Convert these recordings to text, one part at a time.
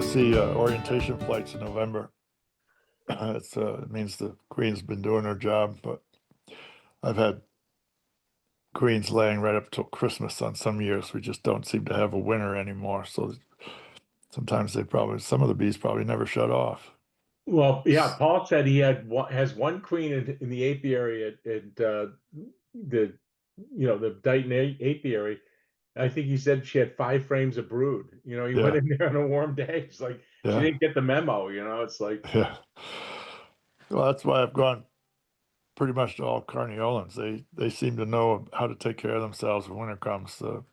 see orientation flights in November. It means the queen's been doing her job, but I've had queens laying right up till Christmas on some years. We just don't seem to have a winter anymore. So sometimes some of the bees probably never shut off. Well, yeah, Paul said he has one queen in the apiary at the the Dighton apiary. I think he said she had 5 frames of brood. He went Yeah, in there on a warm day. It's like she yeah, didn't get the memo. It's like yeah. Well, that's why I've gone pretty much to all carniolans. They seem to know how to take care of themselves when winter comes. The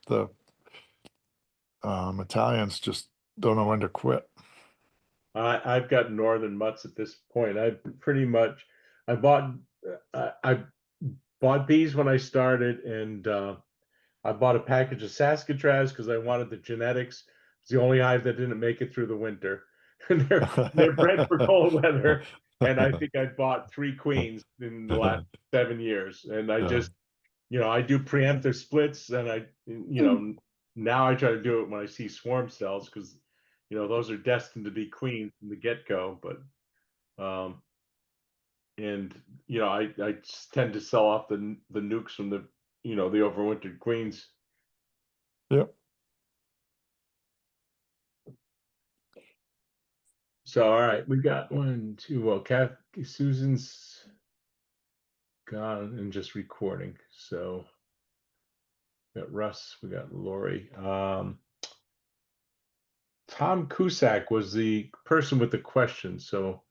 Italians just don't know when to quit. I've got northern mutts at this point. I bought I bought bees when I started, and I bought a package of Saskatraz because I wanted the genetics. It's the only hive that didn't make it through the winter. And they're bred for cold weather. And I think I bought 3 queens in the last 7 years. And I Yeah. just, I do preemptive splits, and now I try to do it when I see swarm cells because, those are destined to be queens from the get-go. But and I just tend to sell off the nukes from the overwintered queens. Yep. So, all right, we got 1, 2. Well, Susan's gone and just recording. So, we got Russ, we got Lori. Tom Cusack was the person with the question. So,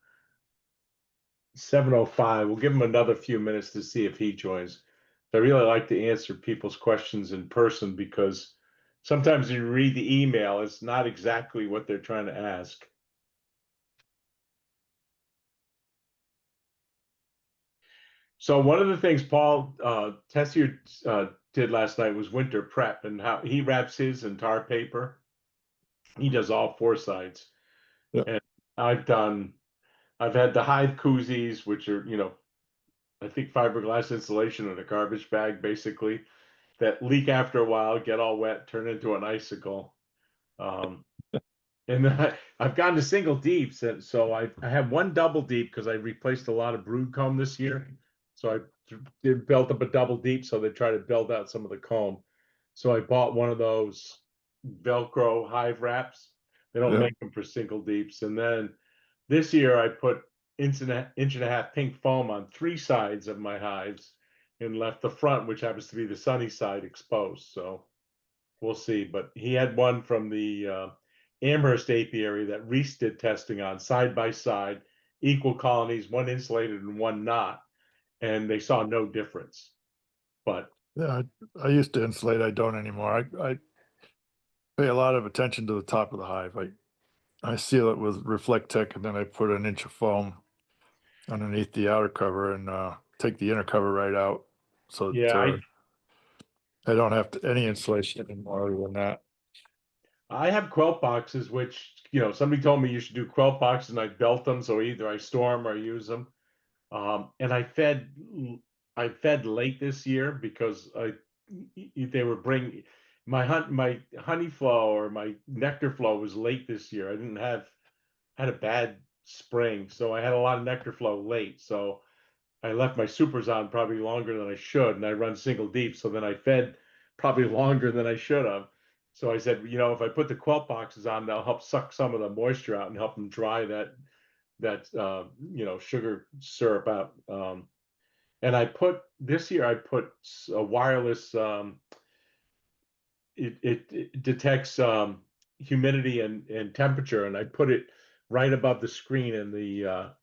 7:05. We'll give him another few minutes to see if he joins. I really like to answer people's questions in person because sometimes you read the email, it's not exactly what they're trying to ask. So one of the things Paul Tessier did last night was winter prep, and how he wraps his in tar paper. He does all 4 sides. Yep. And I've had the Hive koozies, which are, I think fiberglass insulation in a garbage bag, basically, that leak after a while, get all wet, turn into an icicle. And then I've gone to single deeps, and so I have one double deep because I replaced a lot of brood comb this year. So I built up a double deep, so they try to build out some of the comb. So I bought one of those Velcro hive wraps. They don't Yep. make them for single deeps. And then this year I put inch and a half pink foam on 3 sides of my hives and left the front, which happens to be the sunny side, exposed. So we'll see. But he had one from the Amherst apiary that Reese did testing on side by side, equal colonies, one insulated and one not, and they saw no difference. But Yeah, I used to insulate. I don't anymore. I pay a lot of attention to the top of the hive. I seal it with Reflectix, and then I put an inch of foam underneath the outer cover and take the inner cover right out. So yeah, I don't have any insulation anymore other than that. I have quilt boxes, which somebody told me you should do quilt boxes, and I belt them so either I store them or use them. And I fed late this year because they were bringing my honey flow or my nectar flow was late this year. I didn't have had a bad spring, so I had a lot of nectar flow late. So I left my supers on probably longer than I should, and I run single deep. So then I fed probably longer than I should have. So I said, if I put the quilt boxes on, they'll help suck some of the moisture out and help them dry that sugar syrup out. And this year I put a wireless. It detects humidity and temperature, and I put it right above the screen on the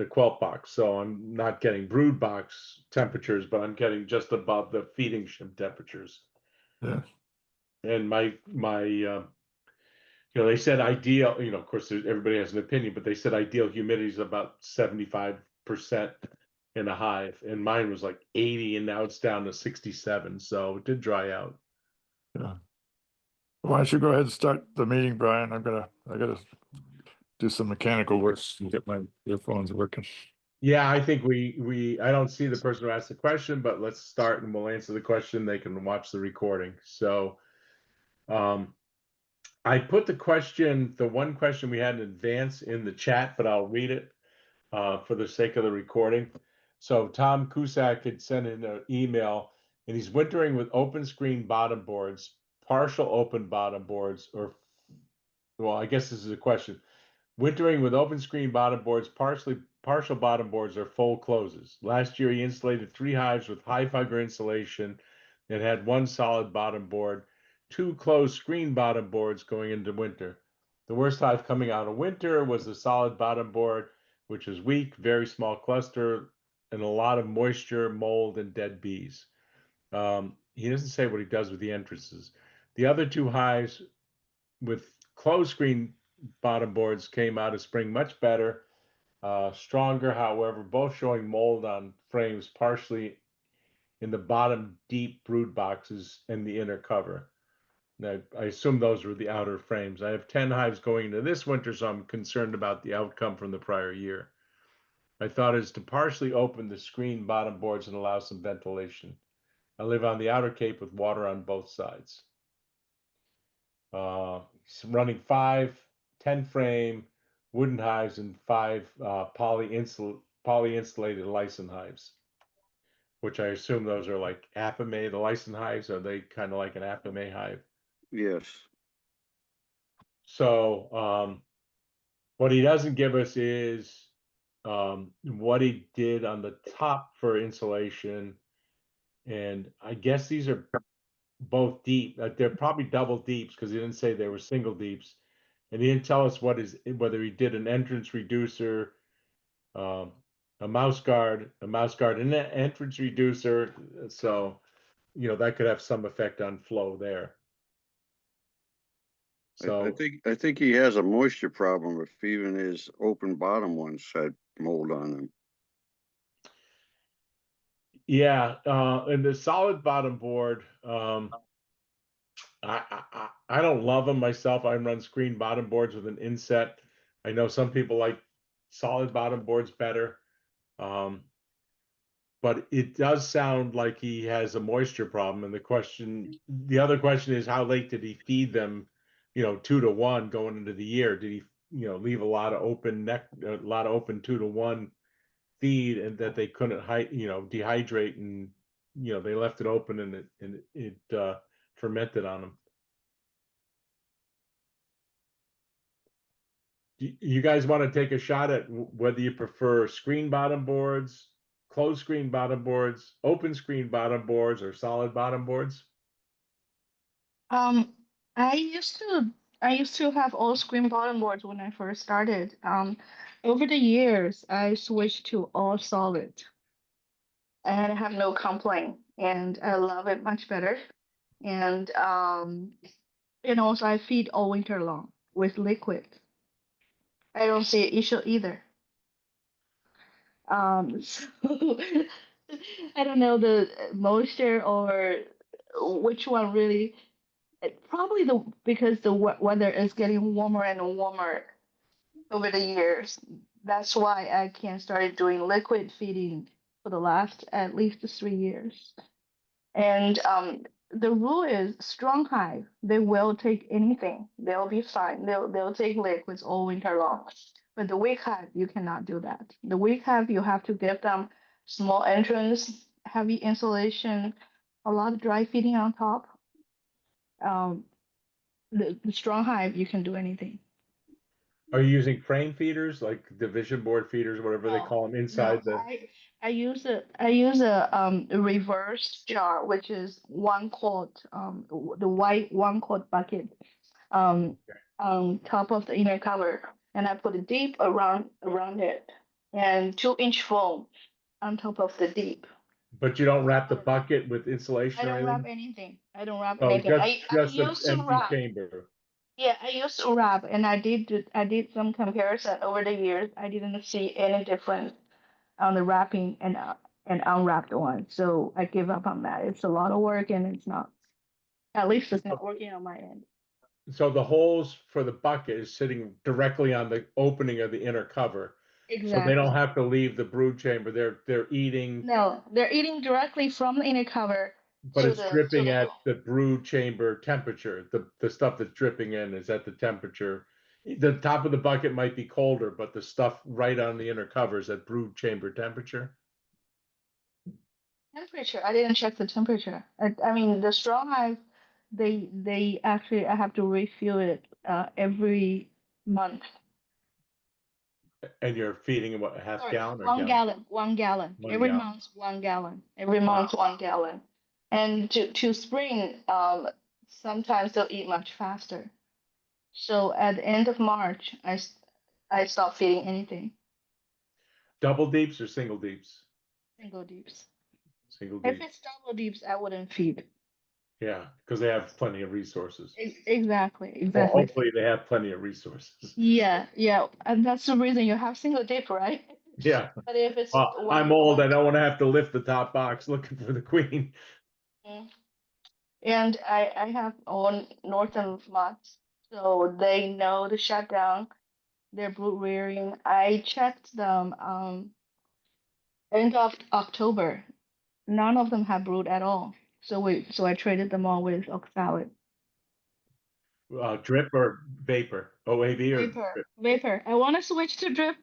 quilt box. So I'm not getting brood box temperatures, but I'm getting just above the feeding shim temperatures. Yeah. And they said ideal, of course everybody has an opinion, but they said ideal humidity is about 75% in a hive. And mine was like 80, and now it's down to 67. So it did dry out. Yeah. Why don't you go ahead and start the meeting, Brian? I gotta do some mechanical work and get my earphones working. Yeah, I think I don't see the person who asked the question, but let's start and we'll answer the question. They can watch the recording. So, um, I put the one question we had in advance in the chat, but I'll read it for the sake of the recording. So Tom Cusack had sent in an email, and he's wintering with open screen bottom boards, partial open bottom boards, or, well, I guess this is a question. Wintering with open screen bottom boards, partial bottom boards, or full closes. Last year, he insulated 3 hives with high fiber insulation and had 1 solid bottom board, 2 closed screen bottom boards going into winter. The worst hive coming out of winter was the solid bottom board, which was weak, very small cluster, and a lot of moisture, mold, and dead bees. He doesn't say what he does with the entrances. The other 2 hives with closed screen bottom boards came out of spring much better, stronger, however, both showing mold on frames partially in the bottom deep brood boxes and the inner cover. Now, I assume those were the outer frames. I have 10 hives going into this winter, so I'm concerned about the outcome from the prior year. My thought is to partially open the screen bottom boards and allow some ventilation. I live on the outer cape with water on both sides. Running 5 10 frame wooden hives and 5 poly-insulated Lyson hives, which I assume those are like Apame. The Lyson hives, are they kind of like an Apame hive? Yes. So what he doesn't give us is what he did on the top for insulation, and I guess these are both deep. They're probably double deeps because he didn't say they were single deeps, and he didn't tell us whether he did an entrance reducer, um, a mouse guard, and an entrance reducer. So that could have some effect on flow there. So I think he has a moisture problem if even his open bottom ones had mold on them. yeah, and the solid bottom board. I don't love them myself. I run screen bottom boards with an inset. I know some people like solid bottom boards better. But it does sound like he has a moisture problem. And the other question is, how late did he feed them? 2-to-1 going into the year. Did he, leave a lot of open 2-to-1 feed, and that they couldn't dehydrate, and they left it open, and it fermented on them. You guys want to take a shot at whether you prefer screen bottom boards, closed screen bottom boards, open screen bottom boards, or solid bottom boards? Um, I used to I used to have all screen bottom boards when I first started. Over the years, I switched to all solid, and I have no complaint, and I love it much better. And also I feed all winter long with liquid. I don't see an issue either. So I don't know the moisture or which one really. Probably because the weather is getting warmer and warmer over the years. That's why I can started doing liquid feeding for the last at least 3 years. And the rule is strong hive. They will take anything. They'll be fine. They'll take liquids all winter long. But the weak hive, you cannot do that. The weak hive, you have to give them small entrance, heavy insulation, a lot of dry feeding on top. Um, the strong hive, you can do anything. Are you using frame feeders, like division board feeders, whatever they call them, inside the? I use a reverse jar, which is 1 quart, the white 1 quart bucket, um, on top of the inner cover, and I put a deep around it, and 2-inch foam on top of the deep. But you don't wrap the bucket with I insulation or don't wrap anything? anything. I don't wrap Oh, anything. I just an used to empty wrap. chamber. Yeah, I used to wrap, and I did some comparison over the years. I didn't see any difference on the wrapping and unwrapped one. So I give up on that. It's a lot of work, and it's not. At least it's not working on my end. So the holes for the bucket is sitting directly on the opening of the inner cover. So they don't Exactly. have to leave the brood chamber. They're eating. No, they're eating directly from the inner cover, But it's to dripping the at the brood chamber temperature. The stuff that's dripping in is at the temperature. The top of the bucket might be colder, but the stuff right on the inner cover is at brood chamber temperature. temperature. I didn't check the temperature. I mean, the strong hive, they actually I have to refill it every month. And you're feeding them what, a half Sorry, gallon or one gallon? gallon, 1 gallon. 1 Every gallon. month, 1 gallon. Every month, 1 gallon. And to spring, sometimes they'll eat much faster. So at the end of March, I stopped feeding anything, Double deeps or single deeps? single deeps. Single If deep. it's double deeps, I wouldn't feed. Yeah, because they have plenty of resources. Exactly, Well, exactly. hopefully they have plenty of resources. Yeah, yeah, and that's the reason you have single dip, right? Yeah. But if it's Well, I'm old. I don't want to have to lift the top box looking for the queen. Mm. And I have on northern moths, so they know the shutdown. They're brood rearing. I checked them end of October. None of them have brood at all. So I traded them all with oxalate. Drip or vapor? OAV or Vapor, drip? vapor. I want to switch to drip.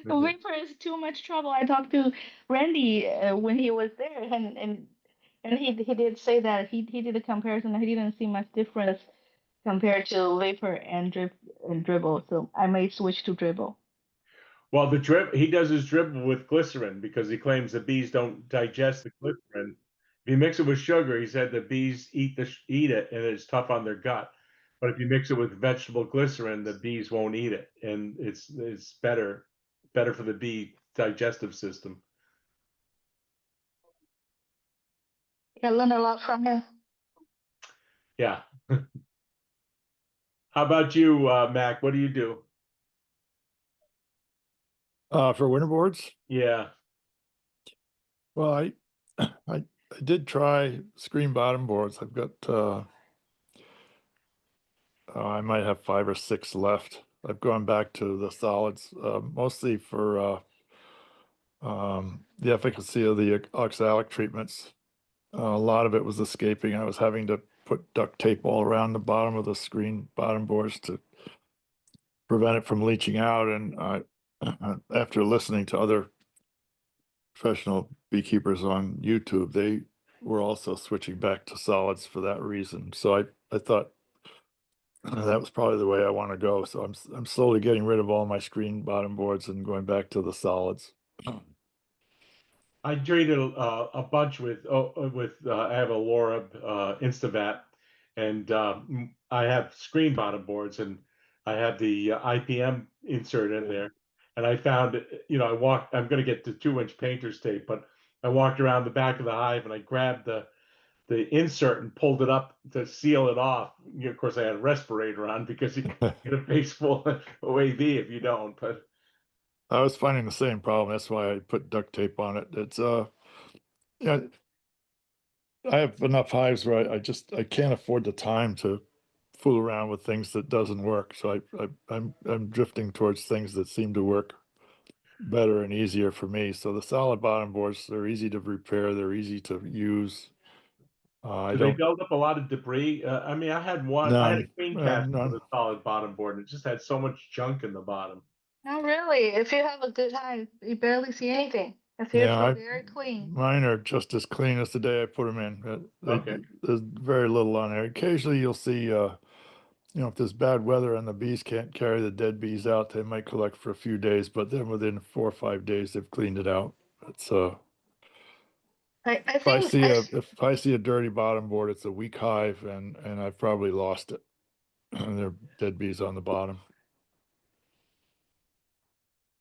Vapor is too much trouble. I talked to Randy when he was there, and he did say that he did a comparison. And he didn't see much difference compared to vapor and dribble. So I may switch to dribble. Well, the drip, he does his dribble with glycerin because he claims the bees don't digest the glycerin. If you mix it with sugar, he said the bees eat it and it's tough on their gut. But if you mix it with vegetable glycerin, the bees won't eat it, and it's better for the bee digestive system. I learned a lot from him. Yeah. How about you, Mac? What do you do? For winter boards, Yeah. well, I did try screen bottom boards. I've got I might have 5 or 6 left. I've gone back to the solids, mostly for the efficacy of the oxalic treatments. A lot of it was escaping. I was having to put duct tape all around the bottom of the screen bottom boards to prevent it from leaching out. And after listening to other professional beekeepers on YouTube, they were also switching back to solids for that reason. So I thought that was probably the way I want to go. So I'm slowly getting rid of all my screen bottom boards and going back to the solids. I traded a bunch with I have a Laura Instavat, and I have screen bottom boards, and I have the IPM insert in there, and I found I'm going to get the 2-inch painter's tape, but I walked around the back of the hive and I grabbed the insert and pulled it up to seal it off. Of course, I had a respirator on because you get a face full of OAV if you don't, but. I was finding the same problem. That's why I put duct tape on it. It's yeah, I have enough hives where I can't afford the time to fool around with things that doesn't work. So I'm drifting towards things that seem to work better and easier for me. So the solid bottom boards, they're easy to repair, they're easy to use. I Do they don't build up a lot of debris? I mean, I had a none queen cast with none. a solid bottom board, and it just had so much junk in the bottom. Not really. If you have a good hive, you barely see anything. It's Yeah, usually very clean. mine are just as clean as the day I put them in. Okay. There's very little on there. Occasionally you'll see if there's bad weather and the bees can't carry the dead bees out, they might collect for a few days, but then within 4 or 5 days, they've cleaned it out. It's I if I think see a dirty bottom board, it's a weak hive, and I've probably lost it. And there are dead bees on the bottom.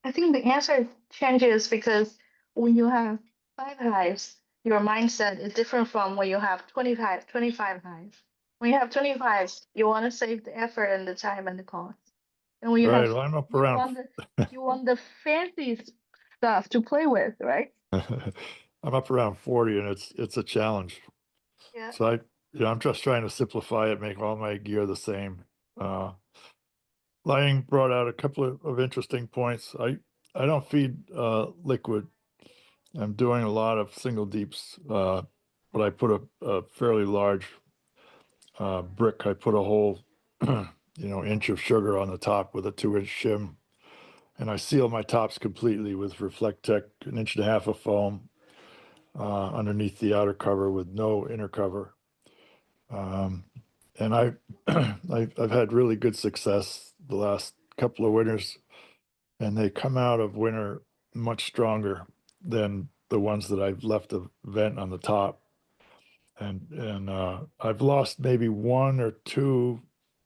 I think the answer changes because when you have 5 hives, your mindset is different from when you have 25 hives. When you have 25, you want to save the effort and the time and the cost. And when you Right, have, well, I'm up you around. want the fancy stuff to play with, right? I'm up around 40, and it's a challenge. Yeah. So I'm just trying to simplify it, make all my gear the same. Lying brought out a couple of interesting points. I don't feed liquid. I'm doing a lot of single deeps but I put a fairly large brick. I put a whole, inch of sugar on the top with a 2-inch shim. And I seal my tops completely with Reflectix, 1.5 inches of foam underneath the outer cover with no inner cover. And I've had really good success the last couple of winters, and they come out of winter much stronger than the ones that I've left a vent on the top. And I've lost maybe 1 or 2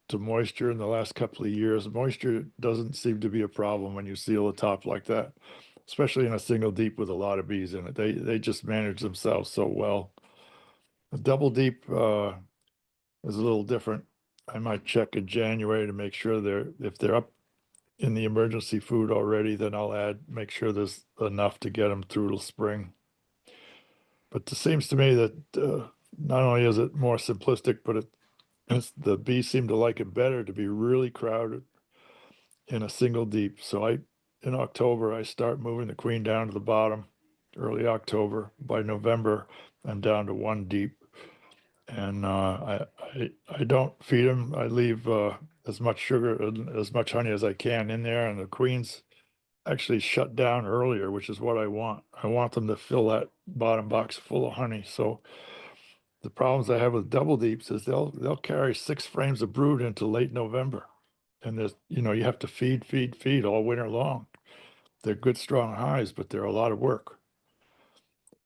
to moisture in the last couple of years. Moisture doesn't seem to be a problem when you seal the top like that, especially in a single deep with a lot of bees in it. They just manage themselves so well. A double deep is a little different. I might check in January to make sure if they're up in the emergency food already, then I'll make sure there's enough to get them through the spring. But it seems to me that not only is it more simplistic, but the bees seem to like it better to be really crowded in a single deep. So in October, I start moving the queen down to the bottom, early October. By November, I'm down to 1 deep. And I don't feed them. I leave as much sugar and as much honey as I can in there, and the queens actually shut down earlier, which is what I want. I want them to fill that bottom box full of honey. So the problems I have with double deeps is they'll carry 6 frames of brood into late November, and there's you have to feed all winter long. They're good strong hives, but they're a lot of work.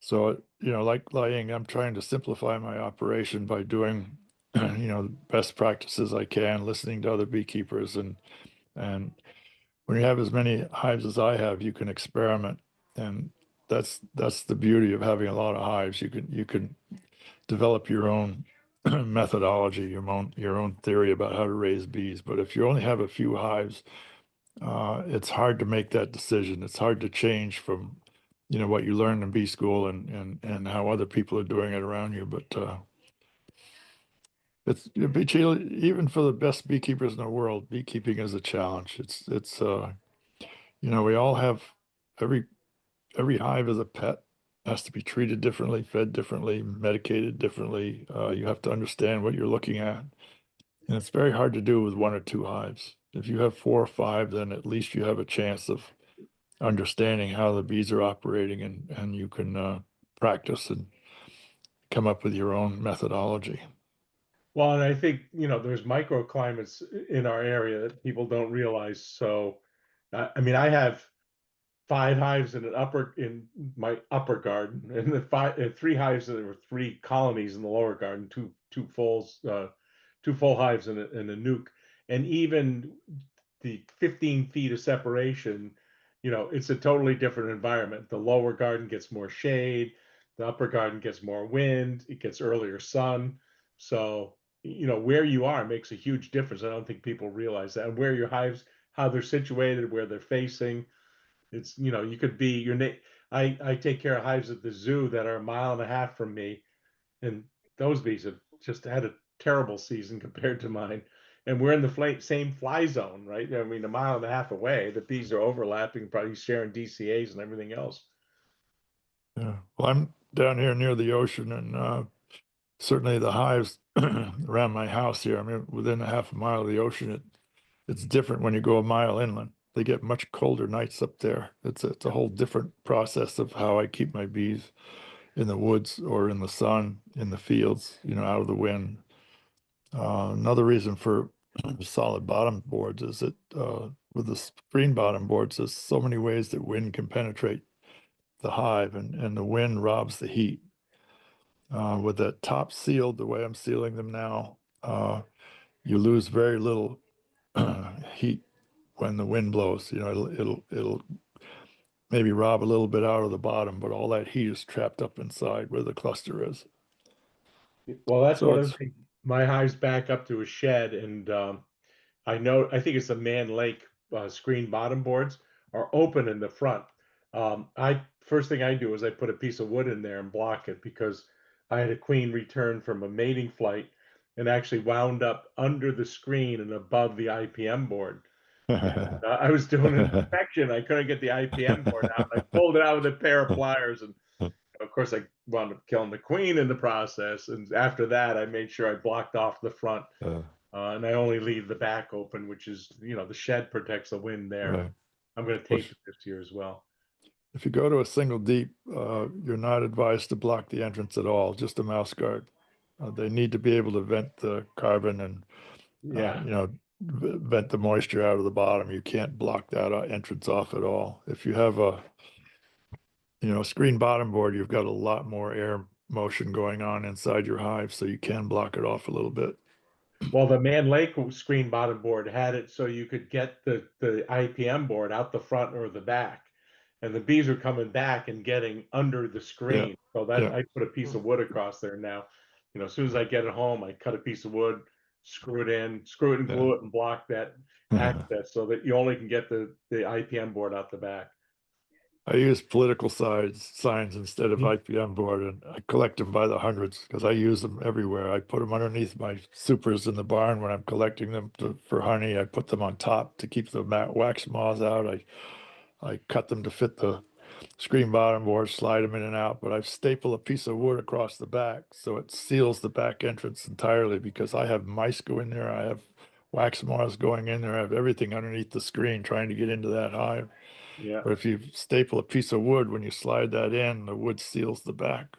So, like laying, I'm trying to simplify my operation by doing, best practices I can, listening to other beekeepers. And when you have as many hives as I have, you can experiment. And that's the beauty of having a lot of hives. You can develop your own methodology, your own theory about how to raise bees. But if you only have a few hives, it's hard to make that decision. It's hard to change from what you learned in bee school and how other people are doing it around you. But even for the best beekeepers in the world, beekeeping is a challenge. It's we all have every hive is a pet, has to be treated differently, fed differently, medicated differently. You have to understand what you're looking at, and it's very hard to do with 1 or 2 hives. If you have 4 or 5, then at least you have a chance of understanding how the bees are operating, and you can practice and come up with your own methodology. Well, and I think, there's microclimates in our area that people don't realize. So, I mean, I have 5 hives in my upper garden, and the 3 hives that were 3 colonies in the lower garden, two full hives and a nuke. And even the 15 feet of separation, it's a totally different environment. The lower garden gets more shade, the upper garden gets more wind, it gets earlier sun. So, where you are makes a huge difference. I don't think people realize that. And where your hives, how they're situated, where they're facing. It's, you could be I take care of hives at the zoo that are 1.5 miles from me, and those bees have just had a terrible season compared to mine. And we're in the same fly zone, right? I mean, 1.5 miles away, the bees are overlapping, probably sharing DCAs and everything else. Yeah. Well, I'm down here near the ocean, and certainly the hives around my house here. I mean, within a half a mile of the ocean, it's different when you go a mile inland. They get much colder nights up there. It's a whole different process of how I keep my bees in the woods or in the sun, in the fields, out of the wind. Another reason for solid bottom boards is that with the screen bottom boards, there's so many ways that wind can penetrate the hive, and the wind robs the heat. With the top sealed, the way I'm sealing them now, you lose very little heat when the wind blows. It'll maybe rob a little bit out of the bottom, but all that heat is trapped up inside where the cluster is. Well, that's So one of the things. My hives back up to a shed, and I think it's the Man Lake screen bottom boards are open in the front. I first thing I do is I put a piece of wood in there and block it, because I had a queen return from a mating flight and actually wound up under the screen and above the IPM board. I was doing an inspection. I couldn't get the IPM board out. I pulled it out with a pair of pliers, and Of course, I wound up killing the queen in the process, and after that, I made sure I blocked off the front, and I only leave the back open, which is, the shed protects the wind there. Right. I'm going to tape it this year as well. If you go to a single deep, you're not advised to block the entrance at all, just a mouse guard. They need to be able to vent the carbon and, Yeah. vent the moisture out of the bottom. You can't block that entrance off at all. If you have a, screen bottom board, you've got a lot more air motion going on inside your hive, so you can block it off a little bit. Well, the Man Lake screen bottom board had it so you could get the IPM board out the front or the back, and the bees are coming back and getting under the screen. So that yeah. I put a piece of wood across there now. As soon as I get it home, I cut a piece of wood, screw it and glue it, and block that access so that you only can get the IPM board out the back. I use political signs instead of IPM board, and I collect them by the hundreds because I use them everywhere. I put them underneath my supers in the barn when I'm collecting them for honey. I put them on top to keep the wax moths out. I cut them to fit the screen bottom board, slide them in and out, but I staple a piece of wood across the back so it seals the back entrance entirely, because I have mice go in there. I have wax moths going in there. I have everything underneath the screen trying to get into that hive. Yeah. But if you staple a piece of wood, when you slide that in, the wood seals the back.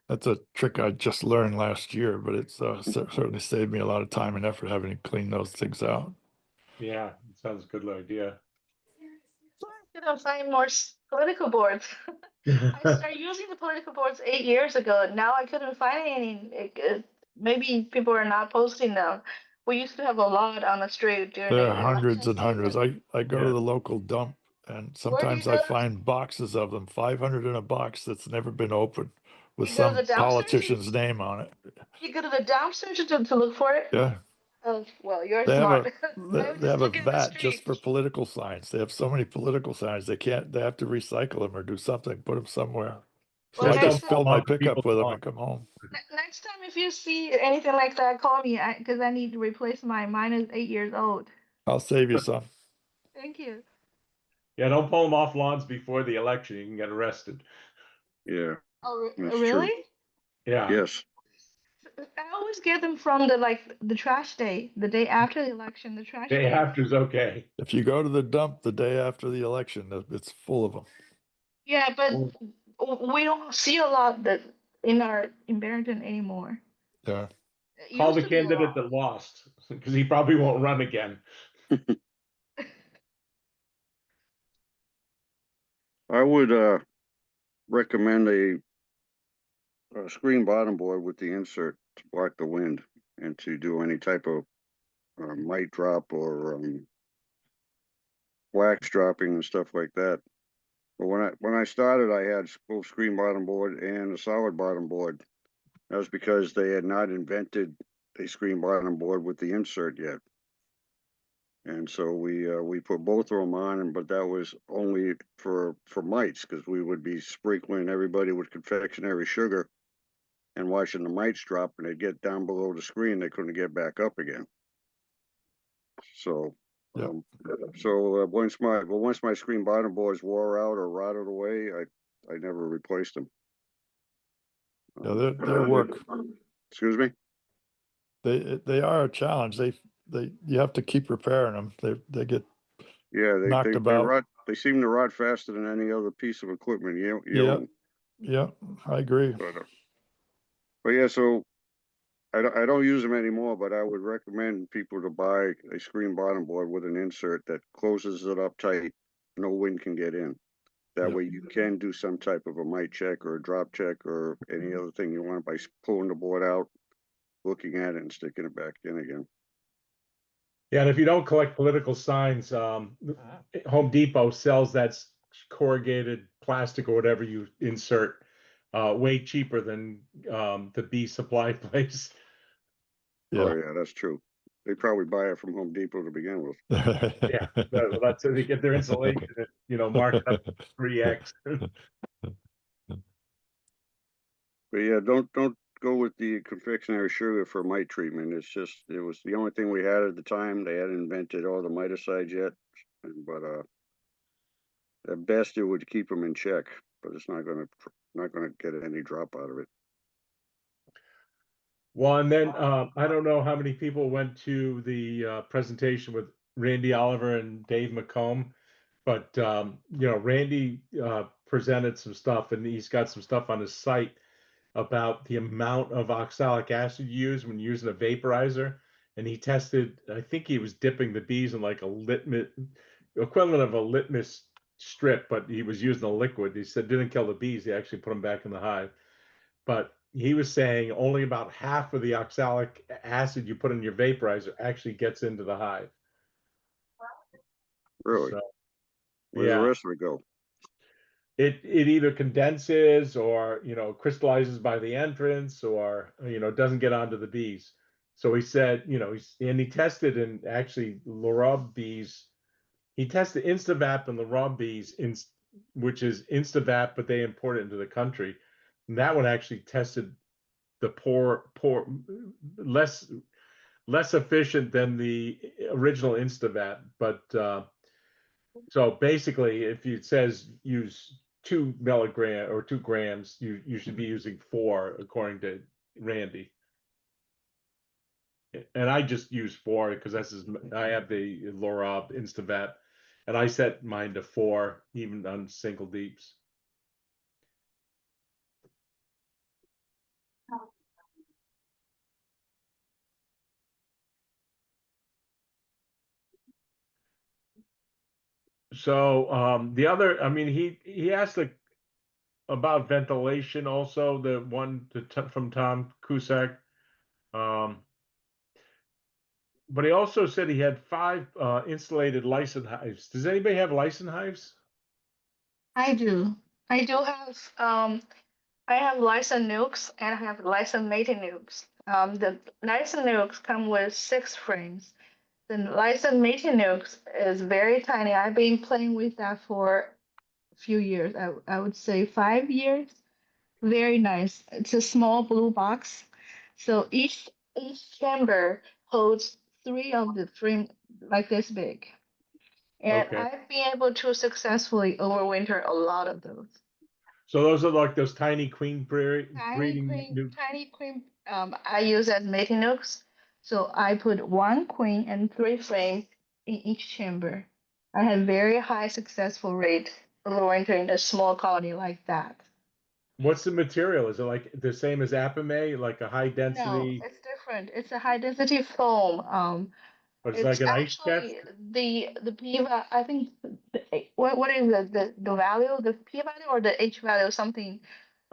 That's a trick I just learned last year, but it's certainly saved me a lot of time and effort having to clean those things out. Yeah, it sounds a good idea. I'm gonna find more political boards. I started using the political boards 8 years ago. Now I couldn't find any. Maybe people are not posting them. We used to have a lot on the street during There the are hundreds election and hundreds. season. I go to the local dump, and Where do you sometimes I go? find boxes of them, 500 in a box that's never been opened, with You go to some the dumpsters? politician's name on it. You go to the dumpsters to look for it? Yeah, Oh, well, you're they have smart. a I would they just have a look in the vat just street. for political signs. They have so many political signs they can't. They have to recycle them or do something, put them somewhere. So Well, I Just just don't next fall fill my onto pickup people's with them lawn. and come home. next time if you see anything like that, call me because I need to replace mine. Mine is 8 years old. I'll save you some. Thank you. Yeah, don't pull them off lawns before the election. You can get arrested. Yeah, Oh, that's really? true. Yeah. Yes. I always get them from the trash day, the day after the election, the trash Day day. after's okay. If you go to the dump the day after the election, it's full of them. Yeah, but we don't see a lot that in Barrington anymore. Yeah. It Call used the to be a candidate lot. that lost, because he probably won't run again. I would recommend a screen bottom board with the insert to block the wind and to do any type of mite drop or wax dropping and stuff like that. But when I started, I had both screen bottom board and a solid bottom board. That was because they had not invented a screen bottom board with the insert yet. And so we put both of them on, but that was only for mites, because we would be sprinkling everybody with confectionery sugar and watching the mites drop, and they'd get down below the screen. They couldn't get back up again. So, Yeah. once my screen bottom boards wore out or rotted away, I never replaced them. Yeah, their work. Excuse me. They are a challenge. You have to keep repairing them. They get knocked They about. rot. They seem to rot faster than any other piece of equipment you own. Yeah, I agree. But yeah, so I don't use them anymore, but I would recommend people to buy a screen bottom board with an insert that closes it up tight. No wind can get in. That way you can do some type of a mite check or a drop check or any other thing you want by pulling the board out, looking at it, and sticking it back in again. Yeah, and if you don't collect political signs, Home Depot sells that corrugated plastic or whatever you insert way cheaper than the bee supply place. Yeah. Oh yeah, that's true. They probably buy it from Home Depot to begin with. Yeah, that's how they get their insulation, marked up 3x. But yeah, don't go with the confectionery sugar for mite treatment. It was the only thing we had at the time. They hadn't invented all the miticides yet, but at best it would keep them in check. but it's not gonna get any drop out of it. Well, and then I don't know how many people went to the presentation with Randy Oliver and Dave McComb, but you know, Randy presented some stuff, and he's got some stuff on his site about the amount of oxalic acid you use when using a vaporizer. And he tested, I think he was dipping the bees in like a litmus, equivalent of a litmus strip, but he was using a liquid. He said didn't kill the bees. He actually put them back in the hive. But he was saying only about half of the oxalic acid you put in your vaporizer actually gets into the hive. Really? So, Where's the yeah. rest of it go? It either condenses or, you know, crystallizes by the entrance, or, you know, doesn't get onto the bees. So he said, you know, he tested, and actually Larob bees, he tested Instavap and Larob bees which is Instavap, but they import it into the country. And that one actually tested the poor less efficient than the original Instavat. But so basically, if it says use 2 milligram or 2 grams, you should be using 4, according to Randy. And I just use 4 because I have the Lorob Instavat, and I set mine to 4 even on single deeps. So the other, I mean, he asked about ventilation also, the one from Tom Cusack. But he also said he had 5 insulated Lyson hives. Does anybody have Lyson hives? I do. I do have I have Lyson nukes and I have Lyson mating nukes. The Lyson nukes come with 6 frames. The Lyson mating nukes is very tiny. I've been playing with that for a few years. I would say 5 years. Very nice. It's a small blue box. So each chamber holds 3 of the frame like this big. And Okay. I've been able to successfully overwinter a lot of those. So those are like those tiny queen breeding nukes. Tiny queen, I use as mating nukes. So I put 1 queen and 3 frames in each chamber. I have very high successful rate overwintering a small colony like that. What's the material? Is it like the same as Apame, like a high No, density, it's different. It's a high density foam. but it's It's like an ice chest? actually the p value. I think what is the value? The p value or the h value? Something.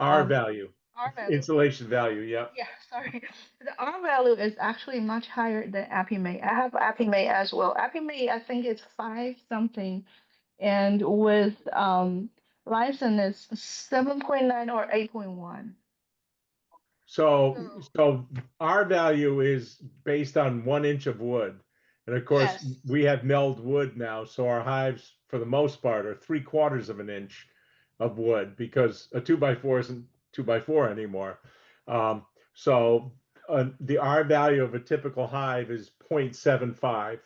R Um, value, R value. insulation value. Yep. Yeah, sorry. The R value is actually much higher than Apimate. I have Apimate as well. Apimate, I think it's 5 something, and with Lyson it's 7.9 or 8.1. So, So so our value is based on 1 inch of wood. And of course, yes, we have milled wood now. So our hives, for the most part, are 3/4 of an inch of wood, because a 2x4 isn't 2x4 anymore. So the R value of a typical hive is 0.75.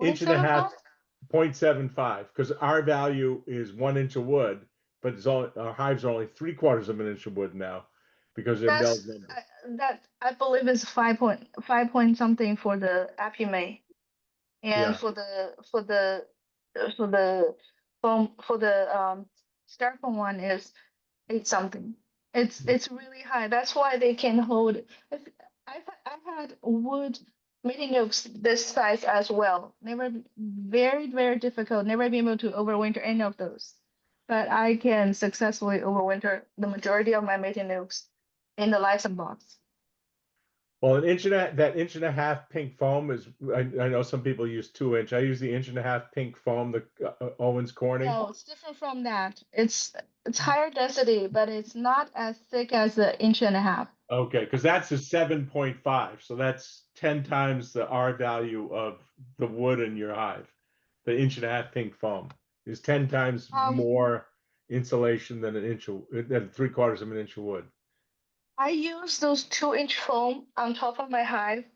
Inch and a half, 0.75. 0.75, because our value is 1 inch of wood, but our hives are only 3/4 of an inch of wood now because they're milled That's lumber. that I believe is 5 point something for the Apimate, and Yeah. for the for the styrofoam one is 8 something. It's really high. That's why they can hold. I've had wood meeting nukes this size as well. Never very difficult. Never been able to overwinter any of those. But I can successfully overwinter the majority of my mating nukes in the Lyson box. Well, that inch and a half pink foam is, I know some people use 2 inch. I use the inch and a half pink foam, the Owens Corning. No, it's different from that. It's higher density, but it's not as thick as the inch and a half. Okay, because that's a 7.5. So that's 10 times the R value of the wood in your hive. The inch and a half pink foam is 10 times Um, more insulation than 3/4 of an inch of wood. I use those 2 inch foam on top of my hive.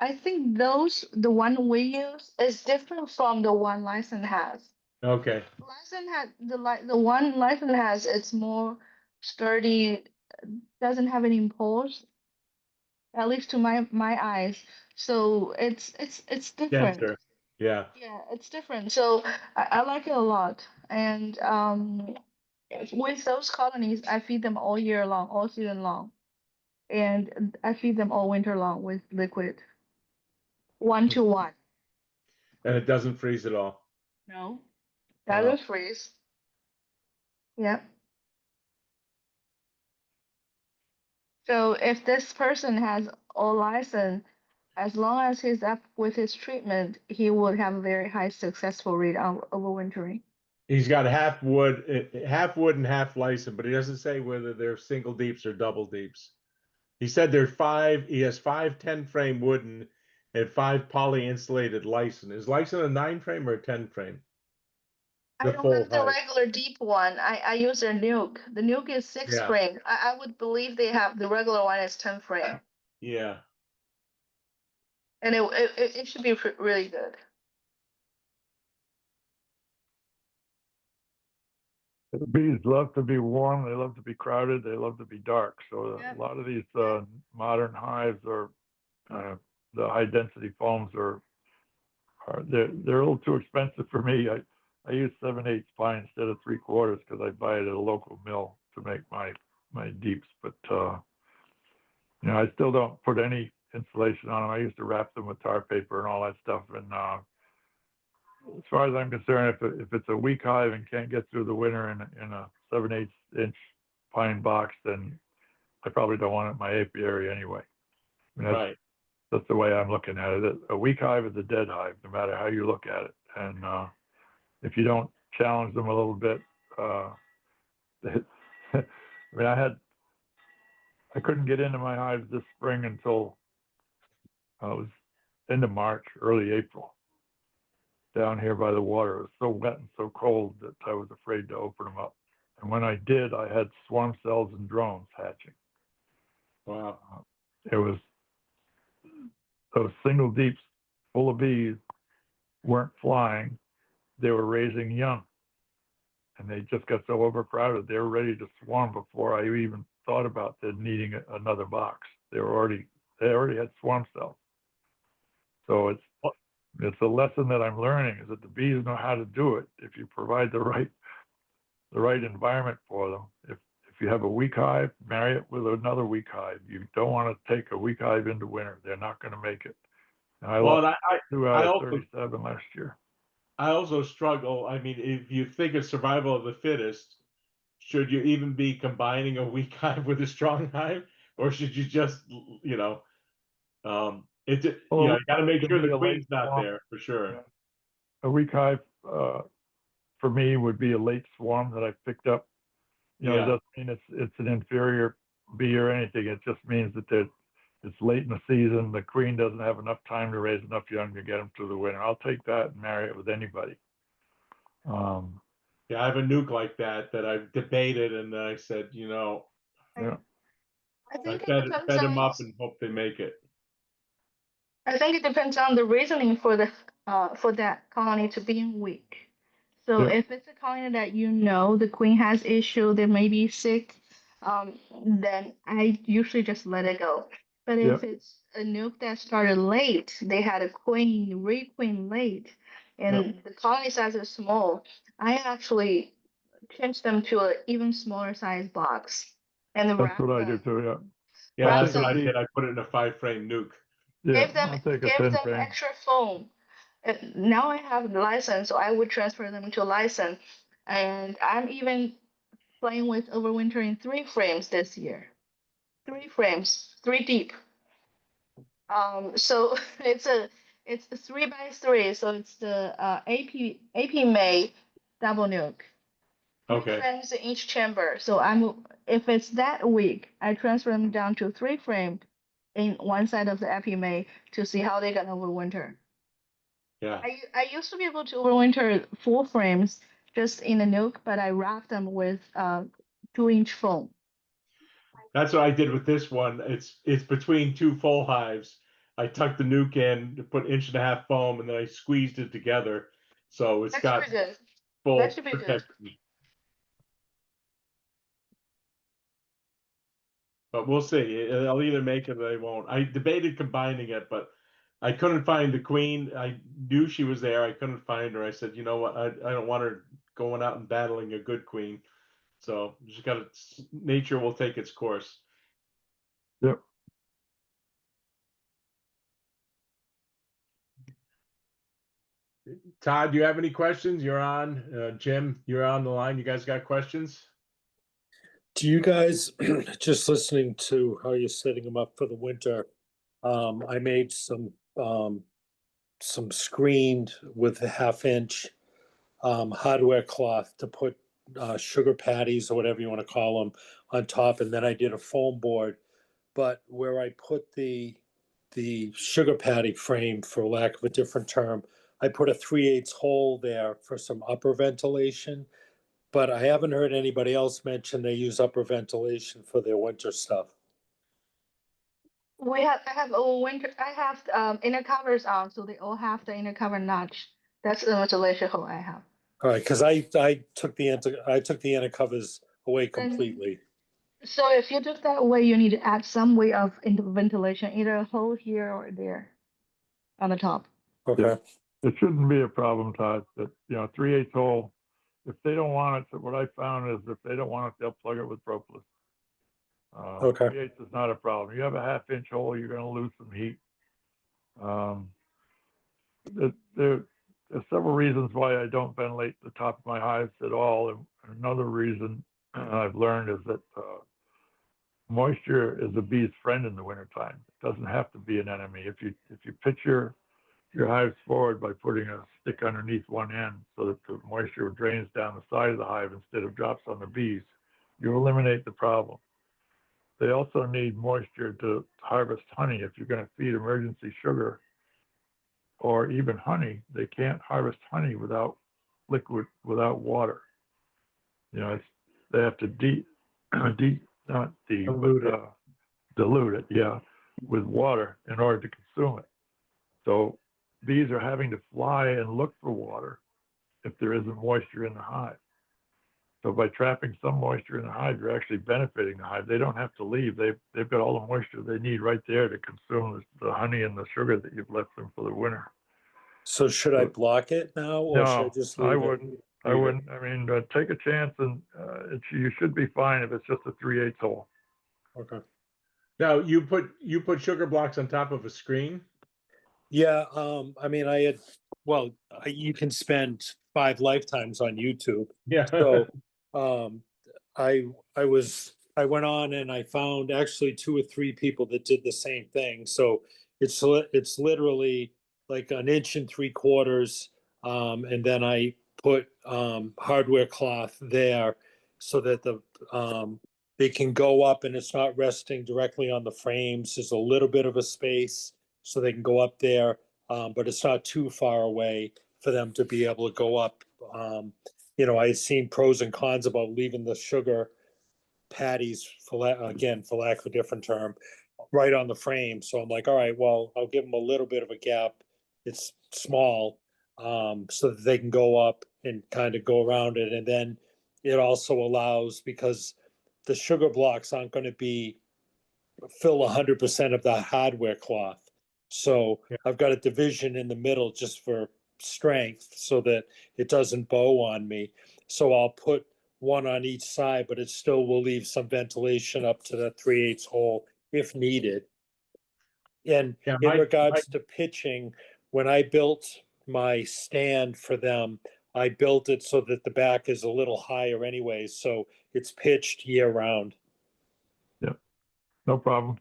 I think the one we use is different from the one Lyson has. Okay. Lyson had the one Lyson has, it's more sturdy, doesn't have any pores, at least to my eyes. So it's different. Denser. Yeah. Yeah, it's different. So I like it a lot. And with those colonies, I feed them all year long, all season long, and I feed them all winter long with liquid, 1 to 1. And it doesn't freeze at all. No, Wow. doesn't freeze. Yep. So if this person has all license, as long as he's up with his treatment, he would have a very high successful rate on overwintering. He's got half wood and half Lyson, but he doesn't say whether they're single deeps or double deeps. He said he has 5 10-frame wooden and 5 poly-insulated Lyson. Is Lyson a 9-frame or a 10-frame? I The don't full have the height. regular deep one. I use their nuke. The nuke is 6 Yeah. frame. I would believe they have the regular one is 10 frame, Yeah. and it should be really good. The bees love to be warm. They love to be crowded. They love to be dark. So Yep. a lot of these modern hives are the high density foams they're a little too expensive for me. I use 7/8 pine instead of 3/4 because I buy it at a local mill to make my deeps. But I still don't put any insulation on them. I used to wrap them with tar paper and all that stuff. And as far as I'm concerned, if it's a weak hive and can't get through the winter in a 7/8 inch pine box, then I probably don't want it in my apiary anyway. I mean, Right. that's the way I'm looking at it. A weak hive is a dead hive, no matter how you look at it. And if you don't challenge them a little bit, I mean, I couldn't get into my hives this spring until it was end of March, early April, down here by the water. It was so wet and so cold that I was afraid to open them up. And when I did, I had swarm cells and drones hatching. Wow. It was those single deeps full of bees weren't flying, they were raising young. And they just got so overcrowded, they were ready to swarm before I even thought about them needing another box. They already had swarm cells. So it's a lesson that I'm learning is that the bees know how to do it if you provide the right environment for them. If you have a weak hive, marry it with another weak hive. You don't want to take a weak hive into winter. They're not going to make it. And I Well, lost and 2 out I of also 37 last year. I also struggle. I mean, if you think of survival of the fittest, should you even be combining a weak hive with a strong hive, or should you just, Well, you got to make can sure be the a late queen's not swarm. there for sure. Yeah. A weak hive for me would be a late swarm that I picked up. It Yeah. doesn't mean it's an inferior bee or anything. It just means that it's late in the season. The queen doesn't have enough time to raise enough young to get them through the winter. I'll take that and marry it with anybody. Yeah, I have a nuke like that I've debated, and I said, Yeah. I I think it fed depends fed on them up and hope they make it. I think it depends on the reasoning for the for that colony to being weak. So Yeah. if it's a colony that you know the queen has issue, they may be sick, then I usually just let it go. But Yeah. if it's a nuke that started late, they had a queen, requeen late, and the colony size is small, I actually change them to an even smaller size box and That's wrap what I do them. too. Yeah. Yeah, I'll Wrap that's take what a I them. deep. did. I put it in a 5-frame nuke. Yeah. Give them I'll take a give 10 them frame. extra foam. Now I have the license, so I would transfer them to license. And I'm even playing with overwintering 3 frames this year. 3 frames, 3 deep. So it's a 3 by 3, so it's the AP May double nuke. Three Okay. frames in each chamber. So if it's that weak, I transfer them down to 3 frame in one side of the AP May to see how they gonna overwinter. Yeah. I used to be able to overwinter 4 frames just in a nuke, but I wrapped them with 2 inch foam. That's what I did with this one. It's between 2 full hives. I tucked the nuke in, put 1.5 inch foam, and then I squeezed it together. So it's That's got pretty good. full should be good. protection. But we'll see. I'll either make it or they won't. I debated combining it, but I couldn't find the queen. I knew she was there. I couldn't find her. I said, you know what? I don't want her going out and battling a good queen. So just got to, nature will take its course. Yep. Todd, do you have any questions? You're on. Jim, you're on the line. You guys got questions? Do you guys, just listening to how you're setting them up for the winter, I made some screened with a 1/2 inch hardware cloth to put sugar patties or whatever you want to call them on top, and then I did a foam board. But where I put the sugar patty frame, for lack of a different term, I put a 3/8 hole there for some upper ventilation. But I haven't heard anybody else mention they use upper ventilation for their winter stuff. I have inner covers on, so they all have the inner cover notch. That's the ventilation hole I have. All right, because I took the inner covers away completely. So if you took that away, you need to add some way of ventilation, either a hole here or there on the top. Okay. It shouldn't be a problem, Todd. That 3/8 hole. If they don't want it, so what I found is if they don't want it, they'll plug it with propolis. Okay. 3/8 is not a problem. You have a 1/2 inch hole, you're going to lose some heat. There's several reasons why I don't ventilate the top of my hives at all. And another reason I've learned is that moisture is a bee's friend in the wintertime. It doesn't have to be an enemy. If you pitch your hives forward by putting a stick underneath one end so that the moisture drains down the side of the hive instead of drops on the bees, you eliminate the problem. They also need moisture to harvest honey. If you're going to feed emergency sugar or even honey, they can't harvest honey without liquid, without water. They have to dilute it, yeah, with water in order to consume it. So bees are having to fly and look for water if there isn't moisture in the hive. So by trapping some moisture in the hive, you're actually benefiting the hive. They don't have to leave. They've got all the moisture they need right there to consume the honey and the sugar that you've left them for the winter. So should I block it now, or should I just leave I it? wouldn't. I wouldn't. I mean, take a chance, and you should be fine if it's just a 3/8 hole. Okay. Now you put sugar blocks on top of a screen. Yeah. I mean, you can spend 5 lifetimes on YouTube. Yeah. So, I went on and I found actually 2 or 3 people that did the same thing. So it's literally like 1 3/4 inches, and then I put hardware cloth there so that they can go up and it's not resting directly on the frames. There's a little bit of a space so they can go up there, but it's not too far away for them to be able to go up. I've seen pros and cons about leaving the sugar patties, for lack of a different term, right on the frame. So I'm like, all right, well, I'll give them a little bit of a gap. It's small, so that they can go up and kind of go around it. And then it also allows, because the sugar blocks aren't going to fill 100% of the hardware cloth. So Yeah. I've got a division in the middle just for strength so that it doesn't bow on me. So I'll put one on each side, but it still will leave some ventilation up to the 3/8 hole if needed. And Yeah, in regards to pitching, when I built my stand for them, I built it so that the back is a little higher anyway, so it's pitched year round. Yep, no problem.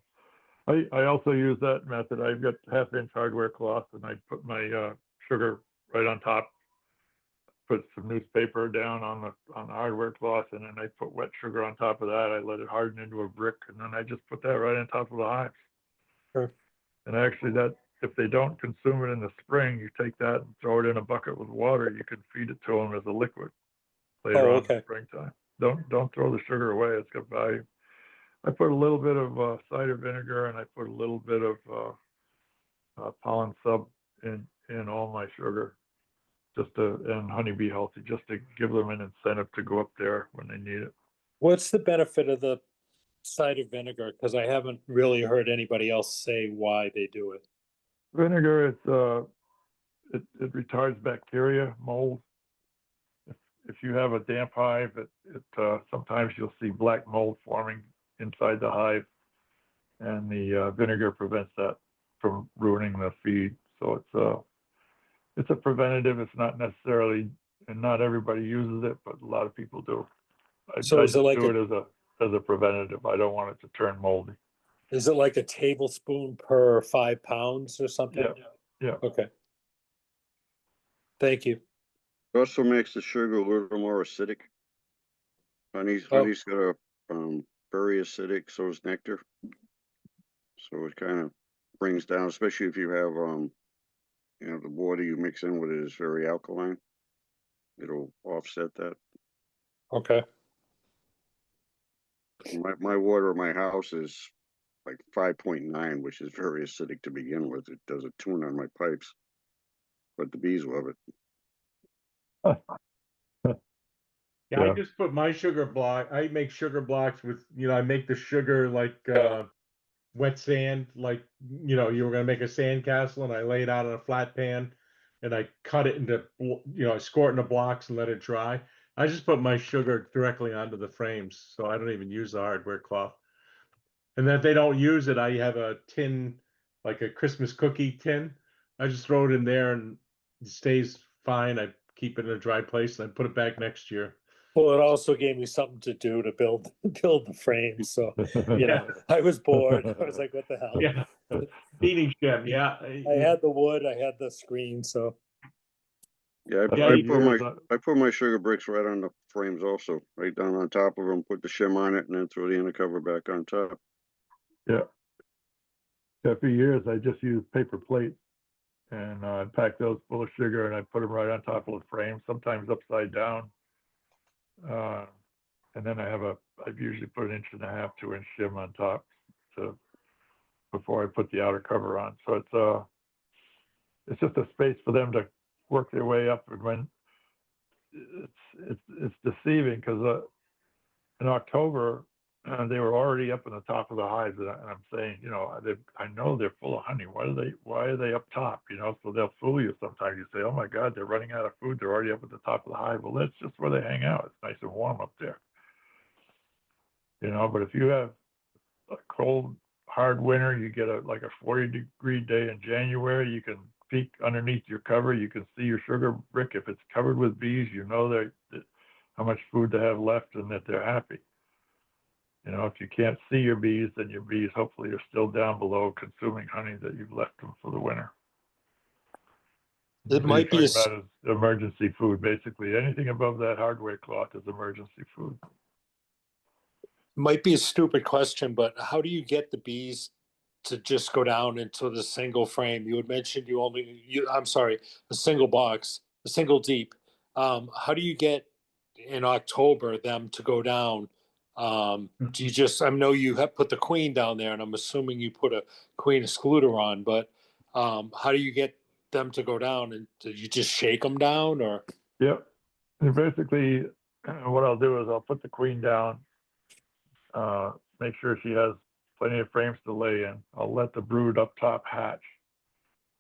I also use that method. I've got 1/2 inch hardware cloth, and I put my sugar right on top. Put some newspaper down on the hardware cloth, and then I put wet sugar on top of that. I let it harden into a brick, and then I just put that right on top of the hives. Sure. And actually, if they don't consume it in the spring, you take that and throw it in a bucket with water. You can feed it to them as a liquid later on in the springtime. Don't throw the sugar away. It's got value. I put a little bit of cider vinegar, and I put a little bit of pollen sub in all my sugar, just to and honeybee healthy, just to give them an incentive to go up there when they need it. What's the benefit of the cider vinegar? Because I haven't really heard anybody else say why they do it. Vinegar, it retards bacteria, mold. If you have a damp hive, sometimes you'll see black mold forming inside the hive, and the vinegar prevents that from ruining the feed. So it's a preventative. It's not necessarily, and not everybody uses it, but a lot of people do. So I is it just like do it as a preventative. I don't want it to turn moldy. Is it like a tablespoon per 5 pounds or something? Yeah. Okay. Thank you. It also makes the sugar a little more acidic. Honey's got a very acidic, so is nectar. So it kind of brings down, especially if you have the water you mix in with it is very alkaline. It'll offset that. Okay. My water in my house is like 5.9, which is very acidic to begin with. It does a tune on my pipes, but the bees love it. Yeah, I Yeah. just put my sugar block. I make sugar blocks with, I make the sugar like wet sand, like, you were going to make a sand castle, and I lay it out on a flat pan and I cut it into, I score it into blocks and let it dry. I just put my sugar directly onto the frames, so I don't even use the hardware cloth. And then if they don't use it, I have a tin, like a Christmas cookie tin. I just throw it in there and it stays fine. I keep it in a dry place and I put it back next year. Well, it also gave me something to do to build the frame. So, Yeah. I was bored. I was like, what the hell? Yeah. Feeding stem. Yeah. I had the wood, I had the screen. So, Yeah, I put my sugar bricks right on the frames also, right down on top of them, put the shim on it, and then throw the inner cover back on top. Yeah. For years, I just used paper plates, and I packed those full of sugar, and I put them right on top of the frame, sometimes upside down. And then I've usually put 1.5 to 2 inch shim on top before I put the outer cover on. So it's just a space for them to work their way up. And when it's deceiving, because in October they were already up in the top of the hives, and I'm saying, I know they're full of honey. Why are they up top? So they'll fool you sometimes. You say, oh my God, they're running out of food. They're already up at the top of the hive. Well, that's just where they hang out. It's nice and warm up there. But if you have a cold, hard winter, you get a 40-degree day in January, you can peek underneath your cover. You can see your sugar brick. If it's covered with bees, how much food they have left and that they're happy. If you can't see your bees, then your bees hopefully are still down below consuming honey that you've left them for the winter. it might be about is emergency food. Basically, anything above that hardware cloth is emergency food. a stupid question, but how do you get the bees to just go down into the single frame? You had mentioned a single box, a single deep. How do you get in October them to go down? Do you just, I know you have put the queen down there, and I'm assuming you put a queen excluder on, but how do you get them to go down? And do you just shake them down, or? Yep. And basically, what I'll do is I'll put the queen down, make sure she has plenty of frames to lay in. I'll let the brood up top hatch.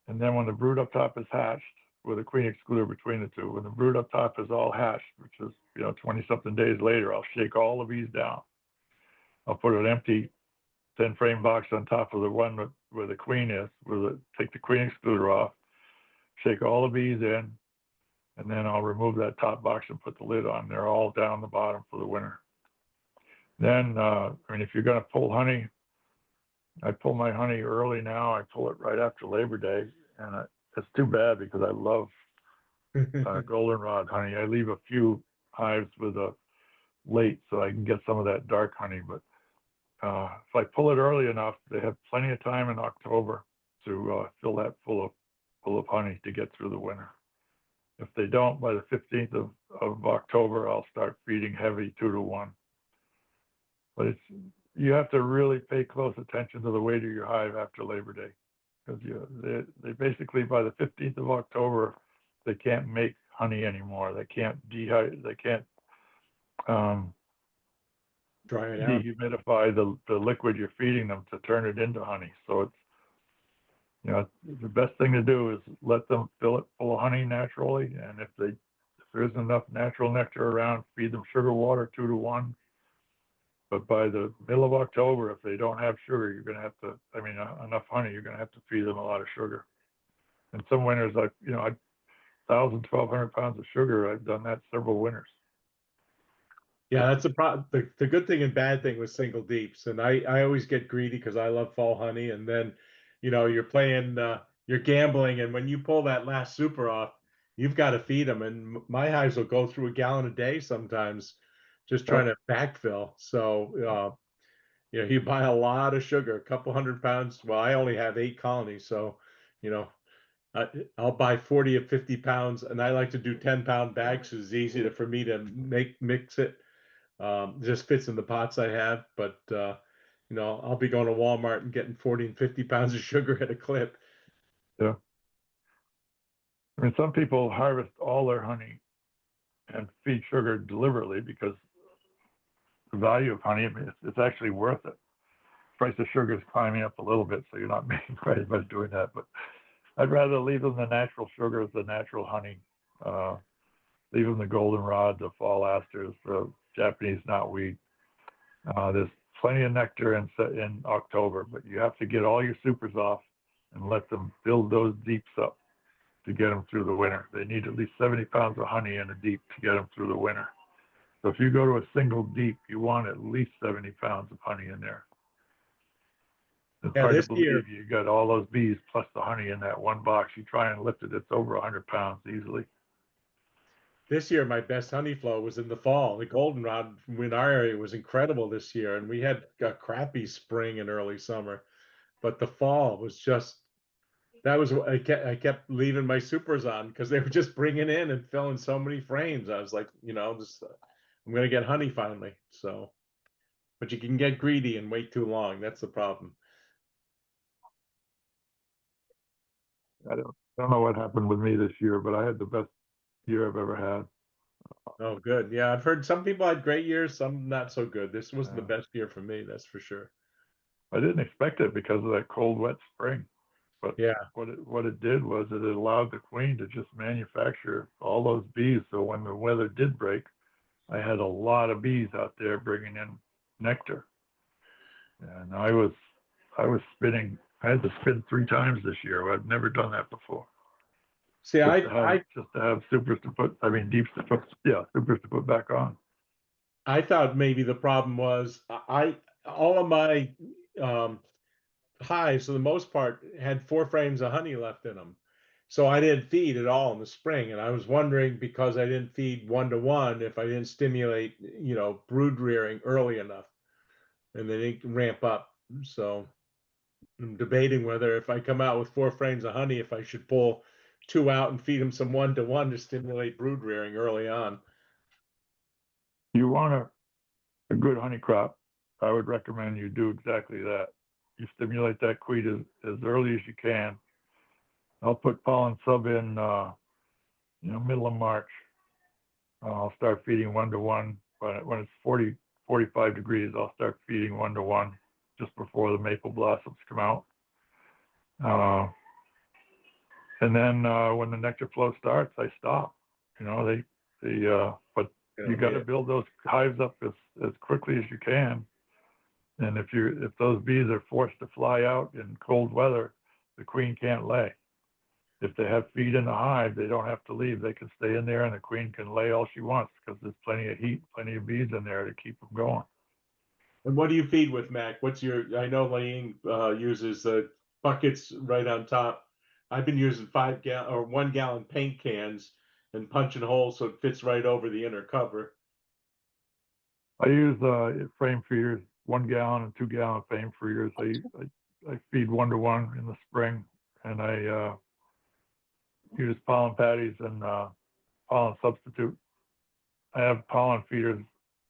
And then when the brood up top is hatched, with a queen excluder between the two, when the brood up top is all hatched, which is 20-something days later, I'll shake all the bees down. I'll put an empty 10-frame box on top of the one where the queen is, take the queen excluder off, shake all the bees in, and then I'll remove that top box and put the lid on. They're all down the bottom for the winter. Then, if you're going to pull honey, I pull my honey early now. I pull it right after Labor Day, and it's too bad because I love goldenrod honey. I leave a few hives with a late so I can get some of that dark honey. But if I pull it early enough, they have plenty of time in October to fill that full of honey to get through the winter. If they don't, by the 15th of October, I'll start feeding heavy 2 to 1. But you have to really pay close attention to the weight of your hive after Labor Day, because they basically, by the 15th of October, they can't make honey anymore. They can't they can't Dry it out. dehumidify the liquid you're feeding them to turn it into honey. So it's, you know, the best thing to do is let them fill it full of honey naturally. And if there isn't enough natural nectar around, feed them sugar water 2-to-1. But by the middle of October, if they don't have sugar, you're going to have to, I mean, enough honey, you're going to have to feed them a lot of sugar. And some winters, 1,000, 1,200 pounds of sugar, I've done that several winters. Yeah, that's the problem. The good thing and bad thing with single deeps, and I always get greedy because I love fall honey, and then, you're playing, you're gambling, and when you pull that last super off, you've got to feed them, and my hives will go through a gallon a day sometimes, just trying to backfill. So, you buy a lot of sugar, a couple 100 pounds. Well, I only have 8 colonies, so, you know, I'll buy 40 or 50 pounds, and I like to do 10-pound bags. So it's easy for me to mix it. Just fits in the pots I have, but I'll be going to Walmart and getting 40 and 50 pounds of sugar at a clip. Yeah. I mean, some people harvest all their honey and feed sugar deliberately because the value of honey, I mean, it's actually worth it. Price of sugar is climbing up a little bit, so you're not making quite as much doing that. But I'd rather leave them the natural sugars, the natural honey. Leave them the goldenrod, the fall asters, the Japanese knotweed. There's plenty of nectar in October, but you have to get all your supers off and let them build those deeps up to get them through the winter. They need at least 70 pounds of honey in a deep to get them through the winter. So if you go to a single deep, you want at least 70 pounds of honey in there. It's hard to believe you got all those bees plus the honey in that one box. You try and lift it, it's over 100 pounds easily. This year, my best honey flow was in the fall. The goldenrod in our area was incredible this year, and we had a crappy spring and early summer. But the fall was just, that was what I kept leaving my supers on because they were just bringing in and filling so many frames. I was like, I'm going to get honey finally. So, but you can get greedy and wait too long. That's the problem. I don't know what happened with me this year, but I had the best year I've ever had. Oh, good. Yeah, I've heard some people had great years, some not so good. This was the best year for me, that's for sure. I didn't expect it because of that cold, wet spring. But yeah, what it did was it allowed the queen to just manufacture all those bees. So when the weather did break, I had a lot of bees out there bringing in nectar. And I was spinning. I had to spin 3 times this year. I've never done that before. See, just to have supers to put, I mean, deeps to put, supers to put back on. I thought maybe the problem was all of my hives, for the most part, had 4 frames of honey left in them. So I didn't feed at all in the spring. And I was wondering, because I didn't feed 1-to-1, if I didn't stimulate, brood rearing early enough and they didn't ramp up. So I'm debating whether if I come out with 4 frames of honey, if I should pull 2 out and feed them some 1-to-1 to stimulate brood rearing early on. You want a good honey crop, I would recommend you do exactly that. You stimulate that queen as early as you can. I'll put pollen sub in, middle of March. I'll start feeding 1-to-1. But when it's 40, 45 degrees, I'll start feeding 1-to-1 just before the maple blossoms come out. And then when the nectar flow starts, I stop. But you got to build those hives up as quickly as you can. And if those bees are forced to fly out in cold weather, the queen can't lay. If they have feed in the hive, they don't have to leave. They can stay in there and the queen can lay all she wants because there's plenty of heat, plenty of bees in there to keep them going. And what do you feed with, Mac? I know Laying uses buckets right on top. I've been using 1 gallon paint cans and punching holes so it fits right over the inner cover. I use frame feeders, 1 gallon and 2 gallon frame feeders. I feed 1-to-1 in the spring, and I use pollen patties and pollen substitute. I have pollen feeders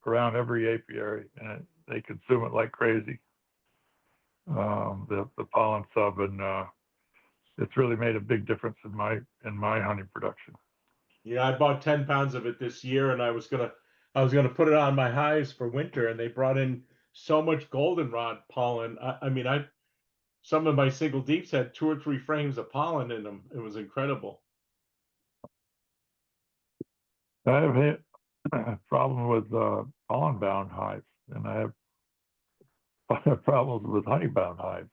around every apiary, and they consume it like crazy. The pollen sub, and it's really made a big difference in my honey production. Yeah, I bought 10 pounds of it this year, and I was gonna put it on my hives for winter, and they brought in so much goldenrod pollen. I mean, some of my single deeps had 2 or 3 frames of pollen in them. It was incredible. I have had a problem with pollen-bound hives, and I have problems with honey-bound hives.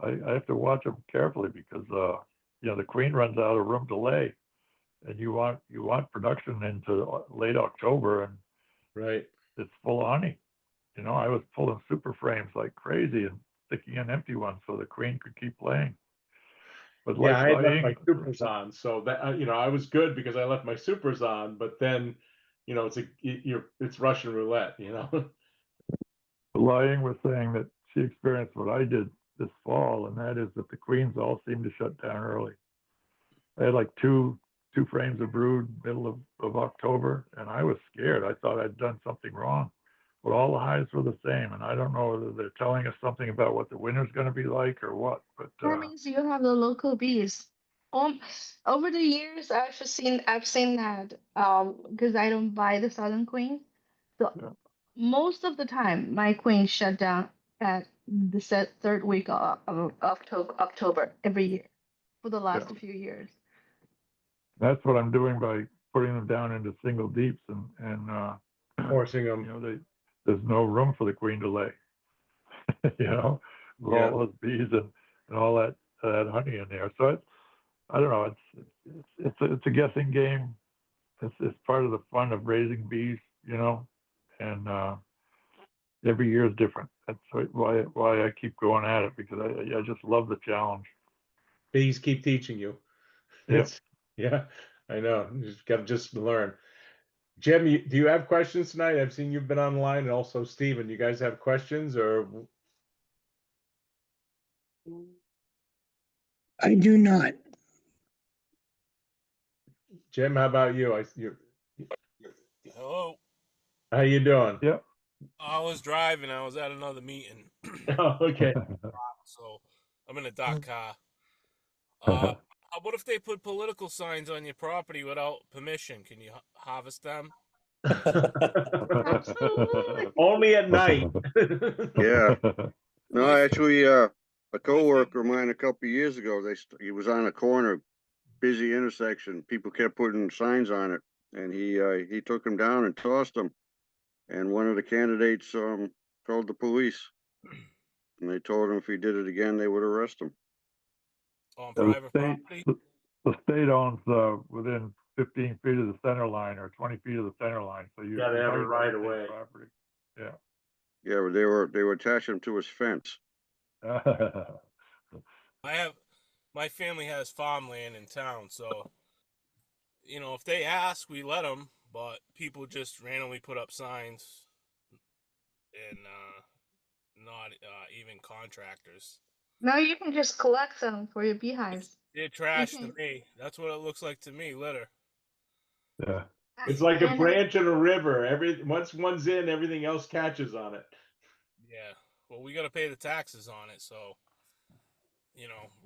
I have to watch them carefully because the queen runs out of room to lay, and you want production into late October, and Right. it's full of honey. I was pulling super frames like crazy and sticking in empty ones so the queen could keep laying. But Yeah, like I had left my laying, supers on, so that I was good because I left my supers on. But then, it's Russian roulette. Lying was saying that she experienced what I did this fall, and that is that the queens all seem to shut down early. I had like two frames of brood middle of October, and I was scared. I thought I'd done something wrong, but all the hives were the same, and I don't know whether they're telling us something about what the winter's going to be like or what. But That means you have the local bees. Um, over the years, I've seen that because I don't buy the Southern Queen. So Yeah. most of the time, my queen shut down at the third week of October every year for the last Yeah. few years. That's what I'm doing by putting them down into single deeps, and Forcing them. there's no room for the queen to lay. With Yeah. all those bees and all that honey in there. So I don't know. It's a guessing game. It's part of the fun of raising bees, and every year is different. That's why I keep going at it, because I just love the challenge. Bees keep teaching you. Yep. Yeah, I know. You just got to just learn. Jim, do you have questions tonight? I've seen you've been online, and also Stephen. You guys have questions, or I do not. Jim? How about you? Hello. How you doing? Yep. I was driving. I was at another meeting, Oh, okay. so I'm in a dock car. What if they put political signs on your property without permission? Can you harvest them? Absolutely. Only at night. Yeah. No, My- actually, a coworker of mine a couple of years ago, he was on a corner, busy intersection. People kept putting signs on it, and he took them down and tossed them. And one of the candidates called the police, and they told him if he did it again, they would arrest him. On The private state, property? the state owns within 15 feet of the center line or 20 feet of the center line, so Gotta you're have talking it about right state away. property. Yeah. Yeah, but they were attaching him to his fence. My family has farmland in town, so if they ask, we let them. But people just randomly put up signs, and not even contractors. Now you can just collect them for your beehives. They're trash to can- me. That's what it looks like to me. Litter. Yeah. It's like a And branch in a river. Once one's in, everything else catches on it. Yeah. Well, we gotta pay the taxes on it, so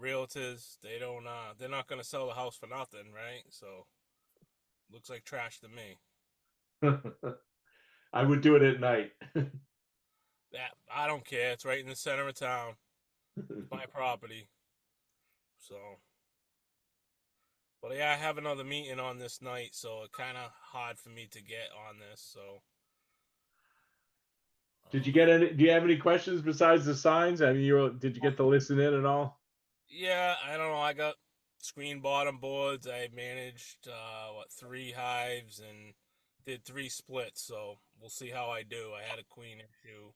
realtors, they're not gonna sell the house for nothing, right? So looks like trash to me. I would do it at night. I don't care. It's right in the center of town. It's my property. So, but yeah, I have another meeting on this night, so it's kind of hard for me to get on this. So, Did you get any? Do you have any questions besides the signs? I mean, did you get to listen in at all? yeah, I don't know. I got screen bottom boards. I managed 3 hives and did 3 splits. So we'll see how I do. I had a queen issue.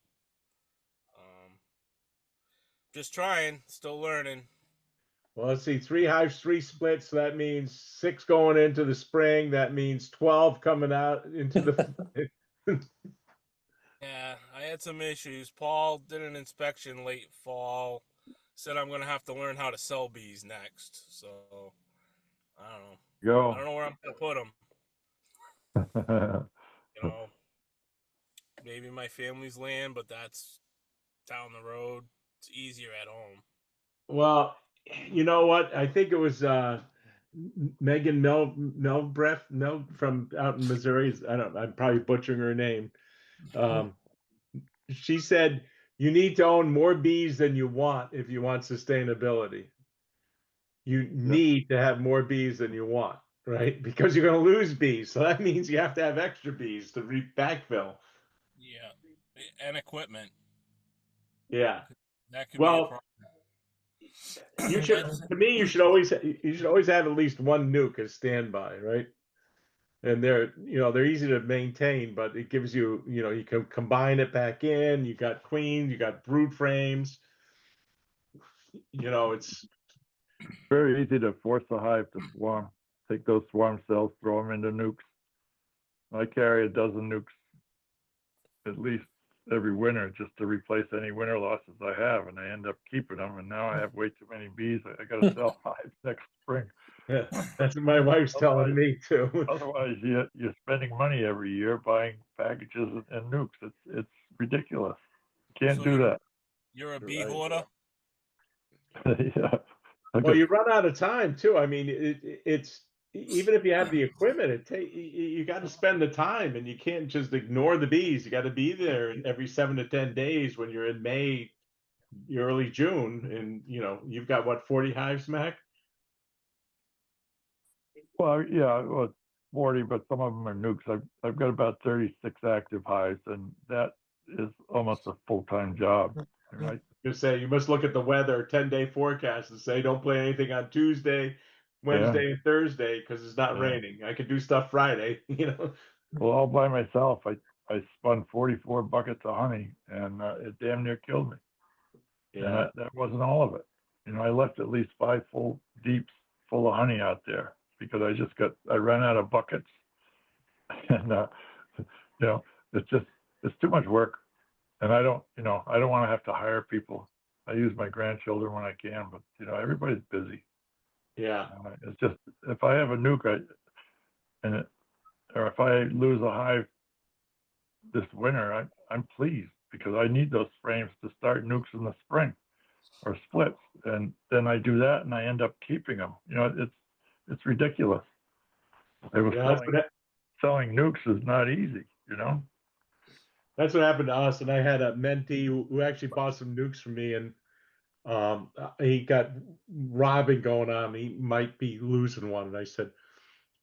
Just trying, still learning. Well, let's see. 3 hives, 3 splits. So that means 6 going into the spring. That means 12 coming out into the. Yeah, I had some issues. Paul did an inspection late fall. Said I'm gonna have to learn how to sell bees next. So I don't know. Go. I don't know where I'm gonna put them. Maybe my family's land, but that's down the road. It's easier at home. Well, You know what? I think it was Megan Mel from out in Missouri. I'm probably butchering her name. Um, she said you need to own more bees than you want if you want sustainability. You need to have more bees than you want, right? Because you're going to lose bees. So that means you have to have extra bees to backfill. Yeah, and equipment. Yeah. That could be a Well, problem. you should. To me, you should always have at least one nuke as standby, right? And they're easy to maintain, but it gives you, you can combine it back in. You got queen, you got brood frames. It's Very easy to force a hive to swarm. Take those swarm cells, throw them into nukes. I carry a dozen nukes at least every winter just to replace any winter losses I have, and I end up keeping them. And now I have way too many bees. I got to sell hives next spring. yeah, that's what my wife's telling me too. Otherwise, you're spending money every year buying packages and nukes. It's ridiculous. Can't So do that. You're a bee Right. hoarder. Yeah. Well, you run out of time too. I mean, it's even if you have the equipment, you got to spend the time, and you can't just ignore the bees. You got to be there every 7 to 10 days when you're in May, early June, and you've got what, 40 hives, Mac? Well, yeah, well, 40, but some of them are nukes. I've got about 36 active hives, and that is almost a full-time job. Right? Just say you must look at the weather 10-day forecast and say don't play anything on Tuesday, Wednesday, and Thursday because it's not raining. I can do stuff Friday. Well, all by myself, I spun 44 buckets of honey, and it damn near killed me. And that wasn't all of it. I left at least 5 full deeps full of honey out there because I ran out of buckets, and it's too much work, and I don't want to have to hire people. I use my grandchildren when I can, but everybody's busy. Yeah. It's just if I have a nuke, or if I lose a hive this winter, I'm pleased because I need those frames to start nukes in the spring or splits, and then I do that and I end up keeping them. It's ridiculous. Selling nukes is not easy. That's what happened to us. And I had a mentee who actually bought some nukes from me, and he got robbing going on. He might be losing one. And I said,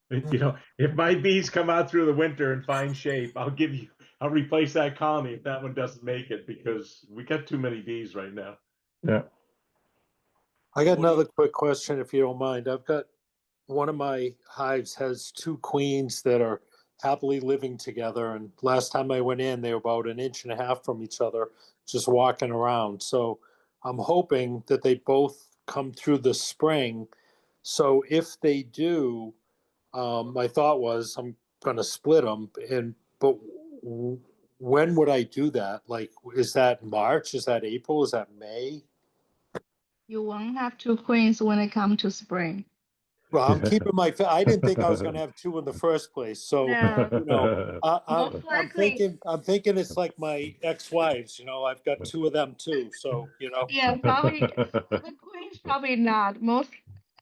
if my bees come out through the winter in fine shape, I'll replace that colony if that one doesn't make it because we got too many bees right now. Yeah. I got another quick question, if you don't mind. I've got one of my hives has 2 queens that are happily living together. And last time I went in, they were about 1.5 inches from each other, just walking around. So I'm hoping that they both come through the spring. So if they do, my thought was I'm going to split them. But when would I do that? Like, is that March? Is that April? Is that May? You won't have 2 queens when it comes to spring. Well, I'm keeping I didn't think I was going to have 2 in the first place. So, No. I'm Likely. thinking it's like my ex-wives, I've got 2 of them too. So, Yeah, probably the queens probably not.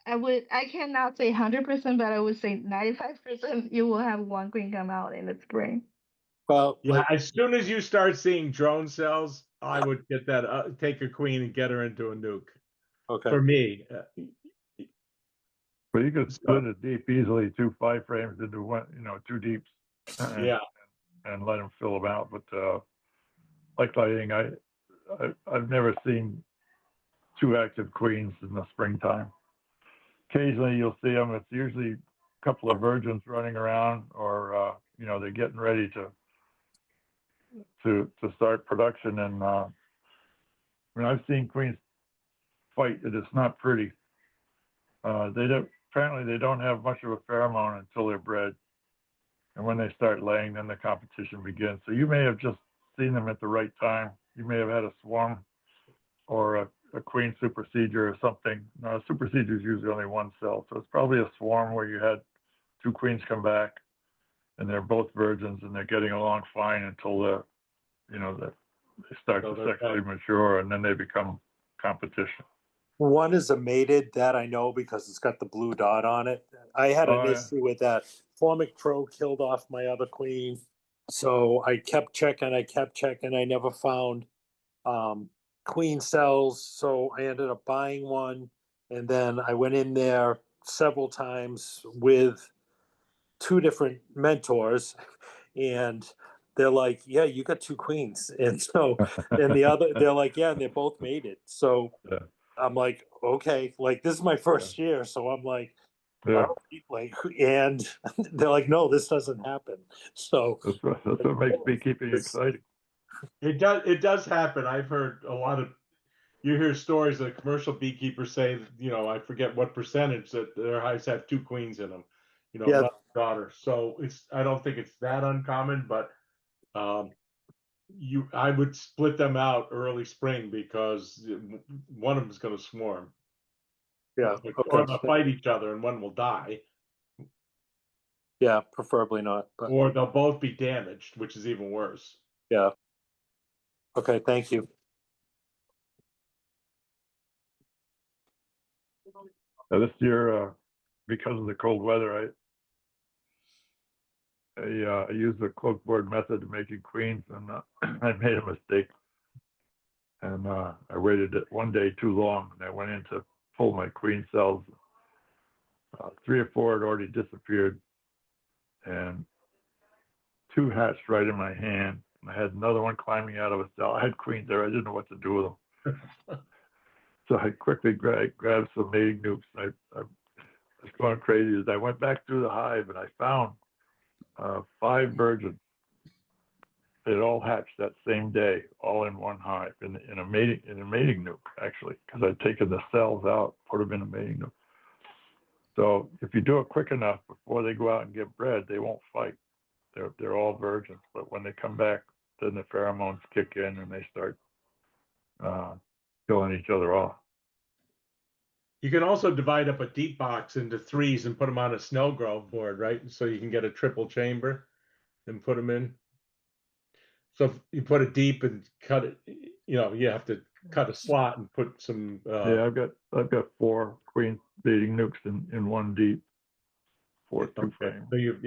I cannot say 100%, but I would say 95% you will have 1 queen come out in the spring. well, Yeah, as soon as you start seeing drone cells, I would get that. Take a queen and get her into a nuke. okay. For me, But you could split a deep easily, 2 5 frames into one, 2 deeps, yeah. and let them fill them out. But like lighting, I've never seen 2 active queens in the springtime. Occasionally you'll see them. It's usually a couple of virgins running around, or they're getting ready to start production. And when I've seen queens fight, it is not pretty. Apparently they don't have much of a pheromone until they're bred, and when they start laying, then the competition begins. So you may have just seen them at the right time. You may have had a swarm or a queen supersedure or something. No, a supersedure is usually only 1 cell, so it's probably a swarm where you had 2 queens come back, and they're both virgins and they're getting along fine until they start to sexually mature, and then they become competition. One is a mated, that I know because it's got the blue dot on it. I had an Oh, yeah. issue with that. Formic Pro killed off my other queen. So I kept checking, I never found queen cells. So I ended up buying one. And then I went in there several times with two different mentors. And they're like, yeah, you got two queens. And so, and the other, they're like, yeah, and they're both mated. So Yeah. I'm like, okay, like this is my first year. So I'm like, Yeah. all right, like, and they're like, no, this doesn't happen. So That's what makes beekeeping exciting. It does happen. I've heard a lot of, you hear stories that commercial beekeepers say, I forget what percentage that their hives have two queens in them, Yeah. mother and daughter. So I don't think it's that uncommon, but I would split them out early spring because one of them is going to swarm. Yeah. Or Okay. they'll fight each other and one will die, Yeah, preferably not, but or they'll both be damaged, which is even worse. yeah. Okay, thank you. This year, because of the cold weather, I used the cloakboard method of making queens, and I made a mistake. And I waited one day too long, and I went in to pull my queen cells. 3 or 4 had already disappeared, and 2 hatched right in my hand. And I had another one climbing out of a cell. I had queens there. I didn't know what to do with them. So I quickly grabbed some mating nukes. I was going crazy as I went back through the hive, and I found 5 virgins. They all hatched that same day, all in one hive, in a mating nuke, actually, because I'd taken the cells out, put them in a mating nuke. So if you do it quick enough before they go out and get bred, they won't fight. They're all virgins, but when they come back, then the pheromones kick in and they start killing each other off. You can also divide up a deep box into 3s and put them on a snell grove board, right? So you can get a triple chamber and put them in. So if you put it deep and cut it, you have to cut a slot and put some. Yeah, I've got 4 queen mating nukes in one deep, 4 2-frame. So I use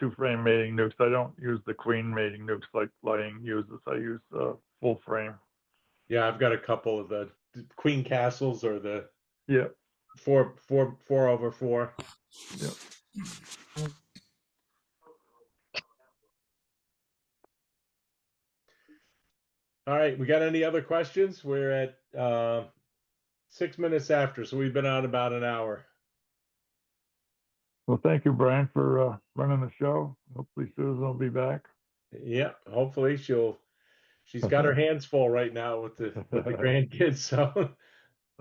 2-frame mating nukes. I don't use the queen mating nukes like Lying uses. I use full frame. Yeah, I've got a couple of the queen castles or the Yeah. 4x4. Yeah. All right, we got any other questions? We're at 6 minutes after, so we've been on about an hour. Well, thank you, Brian, for running the show. Hopefully Susan will be back. Yeah, hopefully she's got her hands full right now with the grandkids. So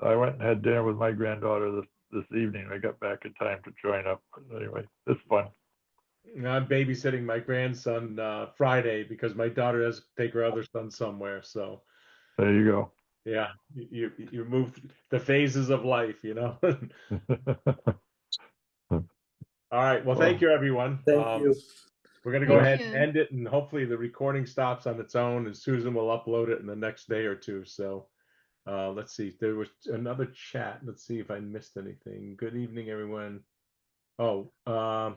I went and had dinner with my granddaughter this evening. I got back in time to join up. But anyway, it's fun. I'm babysitting my grandson Friday because my daughter has to take her other son somewhere. So There you go. yeah, you move the phases of life, All right. Well, thank you, everyone. Thank you. We're going to go Thank ahead you. and end it, and hopefully the recording stops on its own, and Susan will upload it in the next day or two. So let's see. There was another chat. Let's see if I missed anything. Good evening, everyone. Oh, I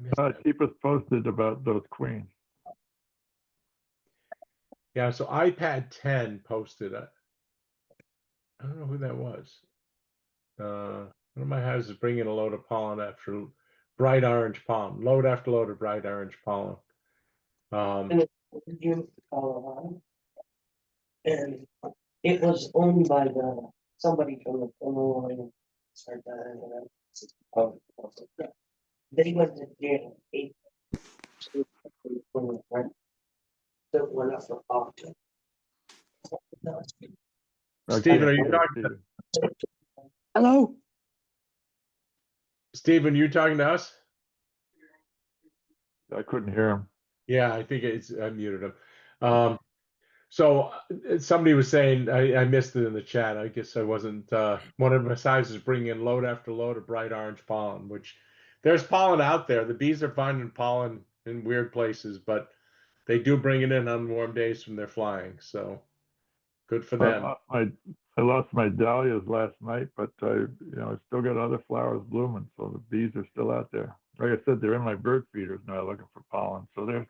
missed that. Keep us posted about those queens. Yeah, so iPad 10 posted it. I don't know who that was. One of my houses is bringing a load of pollen after bright orange pollen, load after load of bright orange pollen. And it was owned by somebody from the Illinois. They went to jail 8 that went up for auction. Stephen, are you talking? Hello. Stephen, you talking to us? I couldn't hear him. Yeah, I think I muted him. So somebody was saying, I missed it in the chat. I guess I wasn't. One of my sizes bringing in load after load of bright orange pollen, which there's pollen out there. The bees are finding pollen in weird places, but they do bring it in on warm days when they're flying. So Good for them. I lost my dahlias last night, but I still got other flowers blooming, so the bees are still out there. Like I said, they're in my bird feeders now looking for pollen, so their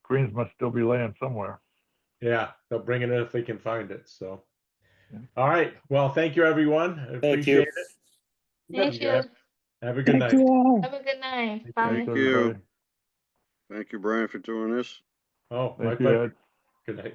greens must still be laying somewhere. Yeah, they'll bring it in if they can find it. So, Yeah. all right. Well, thank you, everyone. I Thank appreciate you. it. Thank Yeah. you. Have a good Thank night. you all. Have a good night. Thank Bye. Thank you. Everybody. Thank you, Brian, for doing this. Oh, my Thank you, pleasure. Ed. Good night.